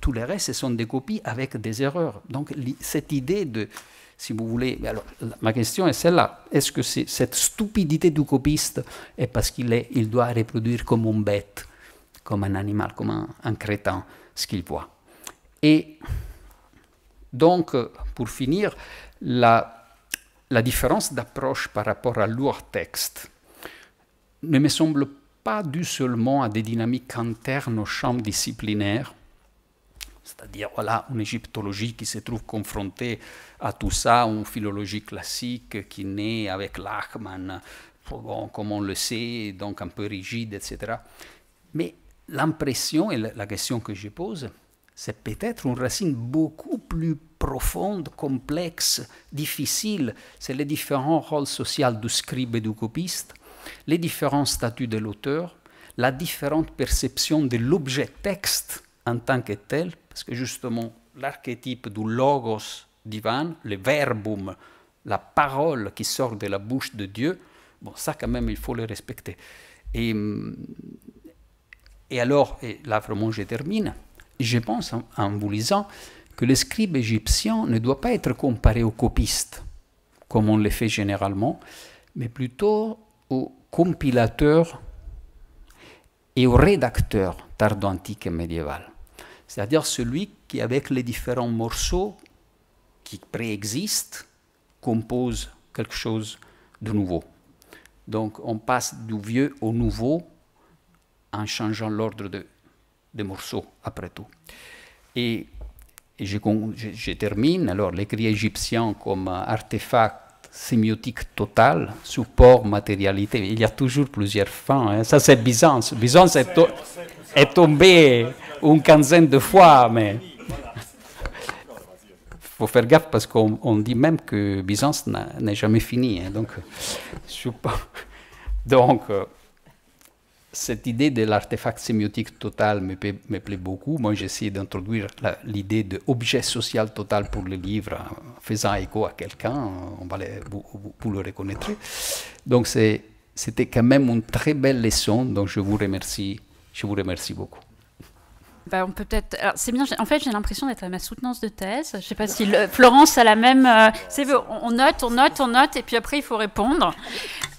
Tous les restes, ce sont des copies avec des erreurs. Donc cette idée de, si vous voulez, alors ma question est celle-là, est-ce que cette stupidité du copiste est parce qu'il doit reproduire comme une bête, comme un animal, comme un crétin, ce qu'il voit? Et donc, pour finir, la différence d'approche par rapport à leur texte ne me semble pas due seulement à des dynamiques internes au champ disciplinaire, c'est-à-dire voilà, une égyptologie qui se trouve confrontée à tout ça, une philologie classique qui naît avec Lachmann, bon, comme on le sait, donc un peu rigide, etc. Mais l'impression et la question que je pose, c'est peut-être une racine beaucoup plus profonde, complexe, difficile. C'est les différents rôles sociaux du scribe et du copiste, les différents statuts de l'auteur, la différente perception de l'objet texte en tant que tel, parce que justement l'archétype du logos divin, le verbum, la parole qui sort de la bouche de Dieu, bon, ça quand même il faut le respecter. Et alors, et là vraiment je termine, je pense, en vous lisant, que le scribe égyptien ne doit pas être comparé au copiste, comme on le fait généralement, mais plutôt au compilateur et au rédacteur tardo-antique et médiéval. C'est-à-dire celui qui, avec les différents morceaux qui préexistent, compose quelque chose de nouveau. Donc on passe du vieux au nouveau en changeant l'ordre des morceaux, après tout. Et je termine, alors l'écrit égyptien comme artefact sémiotique total, support, matérialité. Il y a toujours plusieurs fins. Hein. Ça, c'est Byzance. Byzance est tombé une quinzaine de fois, mais il faut faire gaffe parce qu'on dit même que Byzance n'est jamais fini. Hein. Donc, cette idée de l'artefact sémiotique total me plaît beaucoup. Moi, j'essaie d'introduire l'idée d'objet social total pour le livre, faisant écho à quelqu'un, vous le reconnaîtrez. Donc, c'était quand même une très belle leçon, donc je vous remercie beaucoup. On peut peut-être. C'est bien. En fait, j'ai l'impression d'être à ma soutenance de thèse. Je ne sais pas si Florence a la même. On note, et puis après il faut répondre.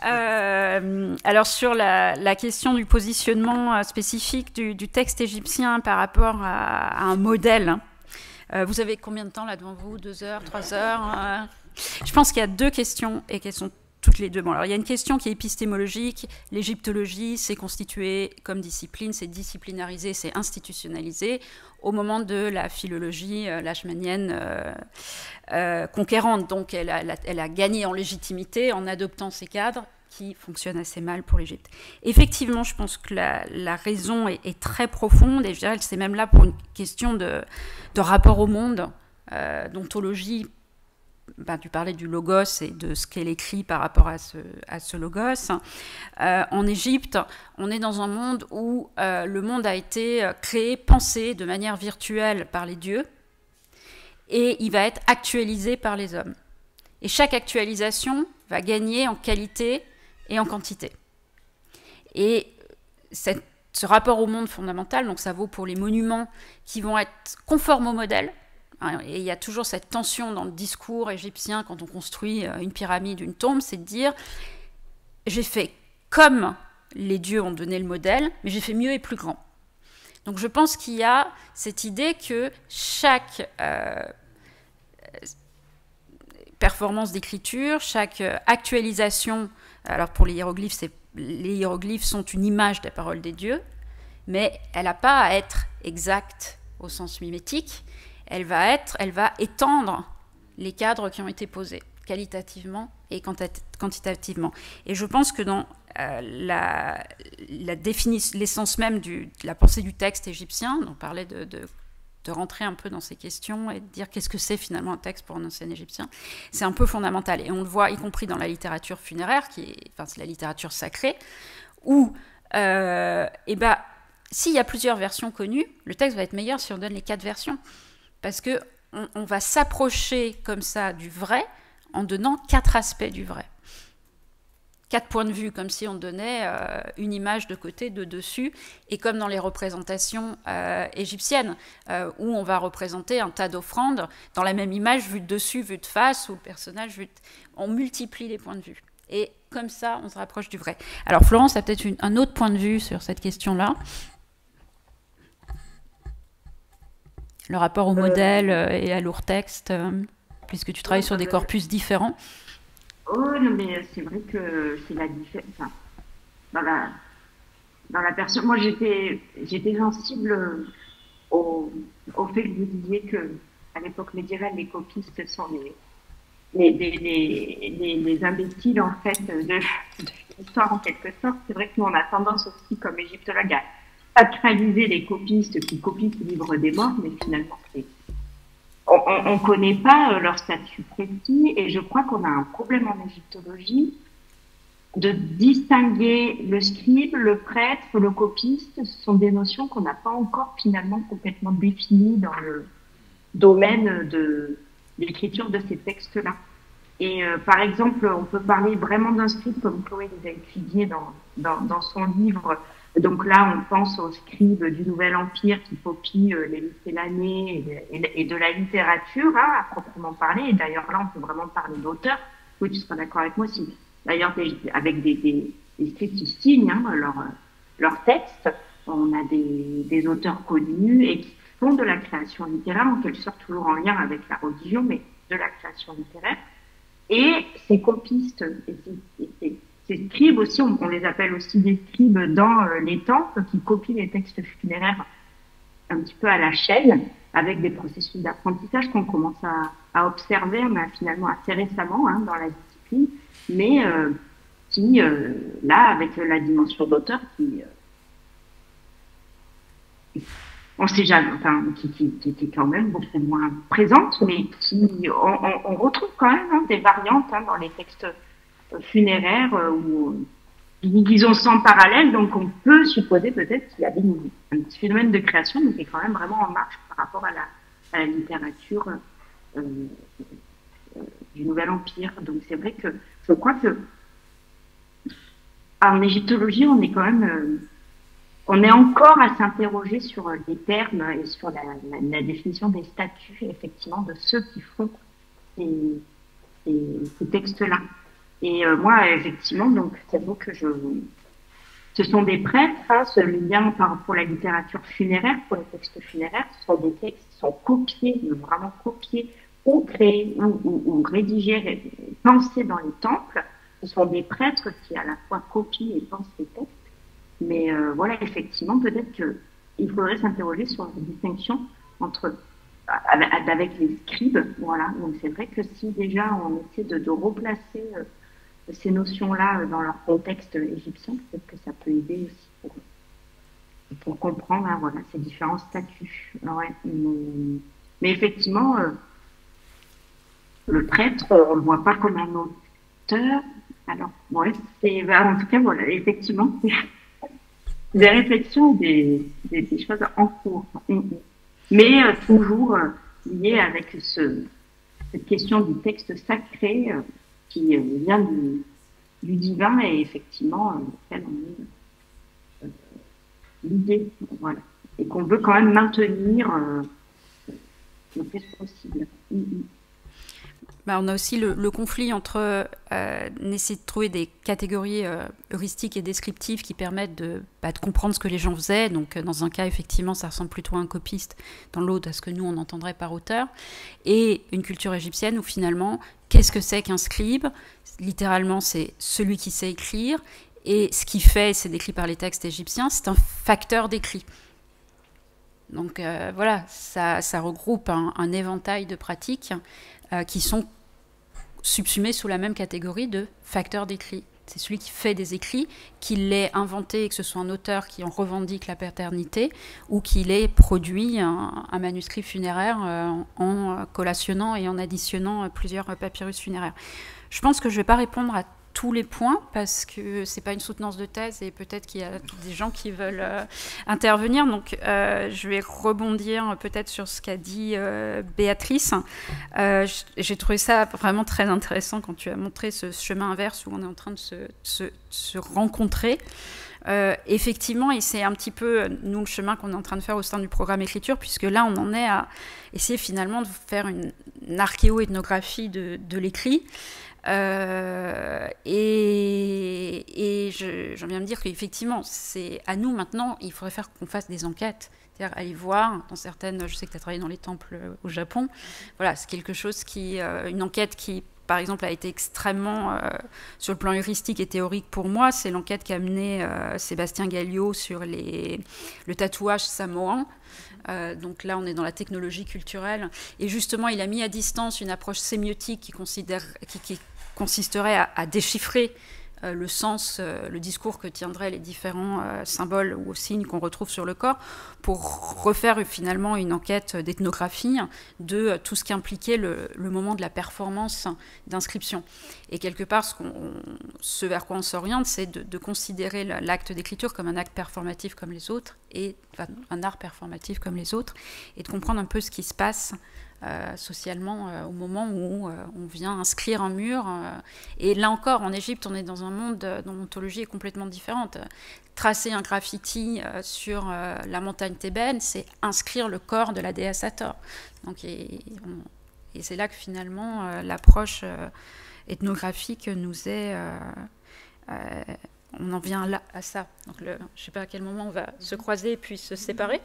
Alors sur la question du positionnement spécifique du texte égyptien par rapport à un modèle. Vous avez combien de temps là devant vous? 2 heures, 3 heures Je pense qu'il y a 2 questions et qu'elles sont toutes les deux. Bon, alors il y a une question qui est épistémologique. L'égyptologie, c'est constitué comme discipline, c'est disciplinarisé, c'est institutionnalisé au moment de la philologie lachmanienne conquérante. Donc elle a gagné en légitimité en adoptant ces cadres qui fonctionnent assez mal pour l'Égypte. Effectivement, je pense que la raison est très profonde et je dirais que c'est même là pour une question de rapport au monde, d'ontologie tu parlais du logos et de ce qu'est l'écrit par rapport à ce logos. En Égypte, on est dans un monde où le monde a été créé, pensé de manière virtuelle par les dieux, et il va être actualisé par les hommes. Et chaque actualisation va gagner en qualité et en quantité. Et ce rapport au monde fondamental, donc ça vaut pour les monuments qui vont être conformes au modèle. Et il y a toujours cette tension dans le discours égyptien quand on construit une pyramide, une tombe, c'est de dire j'ai fait comme les dieux ont donné le modèle, mais j'ai fait mieux et plus grand. Donc je pense qu'il y a cette idée que chaque performance d'écriture, chaque actualisation, alors pour les hiéroglyphes sont une image des paroles des dieux, mais elle n'a pas à être exacte au sens mimétique, elle va étendre les cadres qui ont été posés, qualitativement et quantitativement. Et je pense que dans l'essence même de la pensée du texte égyptien, on parlait de rentrer un peu dans ces questions et de dire qu'est-ce que c'est finalement un texte pour un ancien égyptien, c'est un peu fondamental. Et on le voit y compris dans la littérature funéraire, c'est la littérature sacrée, où s'il y a plusieurs versions connues, le texte va être meilleur si on donne les 4 versions. Parce qu'on va s'approcher comme ça du vrai en donnant 4 aspects du vrai. 4 points de vue, comme si on donnait une image de côté, de dessus, et comme dans les représentations égyptiennes, où on va représenter un tas d'offrandes dans la même image, vue de dessus, vue de face, ou le personnage on multiplie les points de vue. Et comme ça, on se rapproche du vrai. Alors Florence a peut-être un autre point de vue sur cette question-là. Le rapport au modèle et à lourd-texte, puisque tu travailles sur des corpus différents. Oh non, mais c'est vrai que c'est la différence. Enfin, dans la personne, moi j'étais sensible au fait que vous disiez que à l'époque médiévale, les copistes sont les imbéciles en fait de l'histoire en quelque sorte. C'est vrai que nous on a tendance aussi comme égyptologue à sacraliser les copistes qui copient le livre des morts, mais finalement on ne connaît pas leur statut précis, et je crois qu'on a un problème en égyptologie de distinguer le scribe, le prêtre, le copiste. Ce sont des notions qu'on n'a pas encore finalement complètement définies dans le domaine de l'écriture de ces textes-là. Et par exemple, on peut parler vraiment d'un scribe comme Chloé les a étudié dans son livre. Donc là, on pense aux scribes du Nouvel Empire qui copient les miscellanées et de la littérature, à proprement parler. Et d'ailleurs, là, on peut vraiment parler d'auteurs. Oui, tu seras d'accord avec moi aussi. D'ailleurs, avec des scribes qui signent leurs textes, on a des auteurs connus et qui font de la création littéraire, en quelque sorte toujours en lien avec la religion, mais de la création littéraire. Et ces copistes et ces scribes aussi, on les appelle aussi des scribes dans les temples, qui copient les textes funéraires un petit peu à la chaîne, avec des processus d'apprentissage qu'on commence à observer, mais finalement assez récemment dans la discipline, mais qui, là, avec la dimension d'auteur, qui on sait jamais, enfin, qui est quand même beaucoup moins présente, mais qui, on retrouve quand même des variantes dans les textes funéraires où ils ont 100 parallèles, donc on peut supposer peut-être qu'il y a un petit phénomène de création, mais qui est quand même vraiment en marche par rapport à la littérature du Nouvel Empire. Donc c'est vrai que je crois que en égyptologie, on est quand même on est encore à s'interroger sur les termes et sur la définition des statuts, effectivement, de ceux qui font ces textes-là. Et moi, effectivement, donc, c'est vrai que ce sont des prêtres, ce lien pour la littérature funéraire, pour les textes funéraires, ce sont des textes qui sont copiés, vraiment copiés, ou créés, ou rédigés, pensés dans les temples. Ce sont des prêtres qui, à la fois, copient et pensent les textes. Mais voilà, effectivement, peut-être qu'il faudrait s'interroger sur la distinction avec les scribes. Voilà, donc c'est vrai que si déjà on essaie de replacer ces notions-là dans leur contexte égyptien, peut-être que ça peut aider aussi pour comprendre voilà, ces différents statuts. Ouais, mais effectivement, le prêtre, on ne le voit pas comme un auteur. Alors, ouais, en tout cas, voilà, effectivement, c'est des réflexions, des choses en cours. Mais toujours liées avec cette question du texte sacré qui vient du divin et effectivement auquel on est l'idée, voilà, et qu'on veut quand même maintenir le plus possible. Bah, on a aussi le conflit entre essayer de trouver des catégories heuristiques et descriptives qui permettent de comprendre ce que les gens faisaient. Donc, dans un cas, effectivement, ça ressemble plutôt à un copiste, dans l'autre, à ce que nous, on entendrait par auteur. Et une culture égyptienne où, finalement, qu'est-ce que c'est qu'un scribe? Littéralement, c'est celui qui sait écrire. Et ce qu'il fait, c'est décrit par les textes égyptiens, c'est un facteur d'écrit. Donc, voilà, ça regroupe un éventail de pratiques qui sont subsumés sous la même catégorie de facteur d'écrit. C'est celui qui fait des écrits, qu'il l'ait inventé et que ce soit un auteur qui en revendique la paternité ou qu'il ait produit un manuscrit funéraire en collationnant et en additionnant plusieurs papyrus funéraires. Je pense que je ne vais pas répondre à tous les points parce que c'est pas une soutenance de thèse et peut-être qu'il y a des gens qui veulent intervenir. Donc, je vais rebondir peut-être sur ce qu'a dit Béatrice. J'ai trouvé ça vraiment très intéressant quand tu as montré ce chemin inverse où on est en train de se rencontrer. Effectivement, et c'est un petit peu nous le chemin qu'on est en train de faire au sein du programme écriture, puisque là on en est à essayer finalement de faire une archéo-ethnographie de l'écrit. Et j'en viens me dire qu'effectivement, c'est à nous maintenant, il faudrait faire qu'on fasse des enquêtes. C'est-à-dire aller voir dans certaines, je sais que tu as travaillé dans les temples au Japon, voilà, c'est quelque chose une enquête qui, par exemple, a été extrêmement, sur le plan heuristique et théorique pour moi, c'est l'enquête qu'a menée Sébastien Galliot sur le tatouage samoan. Donc là, on est dans la technologie culturelle. Et justement, il a mis à distance une approche sémiotique qui consisterait à déchiffrer le sens, le discours que tiendraient les différents symboles ou signes qu'on retrouve sur le corps, pour refaire finalement une enquête d'ethnographie de tout ce qui impliquait le moment de la performance d'inscription. Et quelque part, ce vers quoi on s'oriente, c'est de considérer l'acte d'écriture comme un acte performatif comme les autres, et un art performatif comme les autres, et de comprendre un peu ce qui se passe socialement au moment où on vient inscrire un mur. Et là encore, en Égypte, on est dans un monde dont l'ontologie est complètement différente. Tracer un graffiti sur la montagne thébaine, c'est inscrire le corps de la déesse Hathor. Donc, et c'est là que finalement l'approche ethnographique nous est... on en vient là à ça. Donc je ne sais pas à quel moment on va se croiser puis se séparer.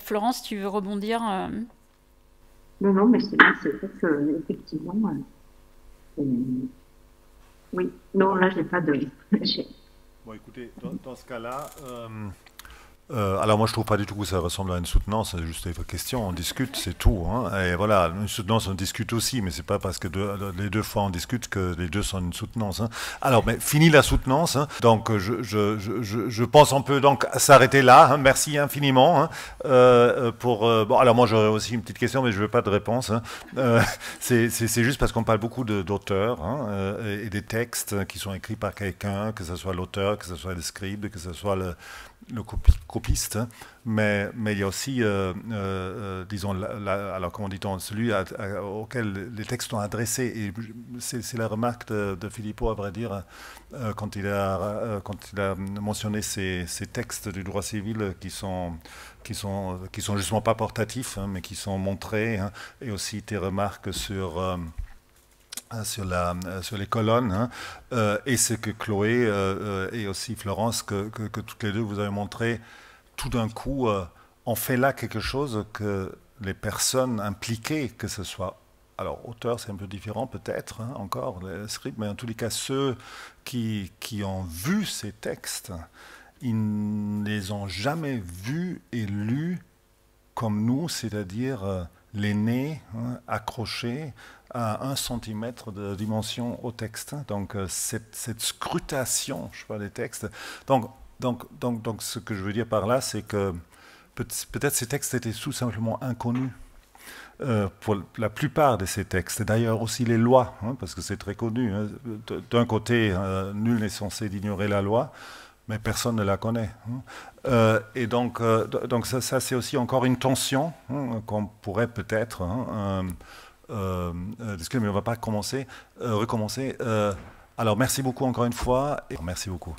Florence, tu veux rebondir Non, mais c'est vrai que effectivement, oui. Non, là, j'ai pas de. Bon, écoutez, dans ce cas-là, alors moi je trouve pas du tout que ça ressemble à une soutenance, c'est juste une question, on discute, c'est tout. Hein. Et voilà, une soutenance on discute aussi, mais c'est pas parce que les deux fois on discute que les deux sont une soutenance. Hein. Alors, mais fini la soutenance, hein. Donc je pense on peut donc s'arrêter là. Hein. Merci infiniment. Hein. Bon, alors moi j'aurais aussi une petite question, mais je veux pas de réponse. Hein. C'est juste parce qu'on parle beaucoup d'auteurs hein, et des textes qui sont écrits par quelqu'un, que ce soit l'auteur, que ce soit le scribe, que ce soit le copiste, mais il y a aussi, disons, alors comment dit-on, celui auquel les textes sont adressés. Et c'est la remarque de Philippot, à vrai dire, quand il a mentionné ces textes du droit civil qui sont justement pas portatifs, hein, mais qui sont montrés, hein, et aussi tes remarques sur les colonnes, hein, et ce que Chloé et aussi Florence, que toutes les deux vous avez montré, tout d'un coup, on fait là quelque chose que les personnes impliquées, que ce soit, alors auteur c'est un peu différent peut-être, hein, encore, les scripts, mais en tous les cas ceux qui ont vu ces textes, ils ne les ont jamais vus et lus comme nous, c'est-à-dire les nez hein, accrochés à 1 centimètre de dimension au texte. Donc cette scrutation, je vois, des textes. Donc ce que je veux dire par là, c'est que peut-être ces textes étaient tout simplement inconnus. pour la plupart de ces textes, et d'ailleurs aussi les lois, hein, parce que c'est très connu. Hein. D'un côté, nul n'est censé ignorer la loi, mais personne ne la connaît. Hein. Et donc ça c'est aussi encore une tension hein, qu'on pourrait peut-être discuter, mais on ne va pas recommencer. Alors merci beaucoup encore une fois, et merci beaucoup.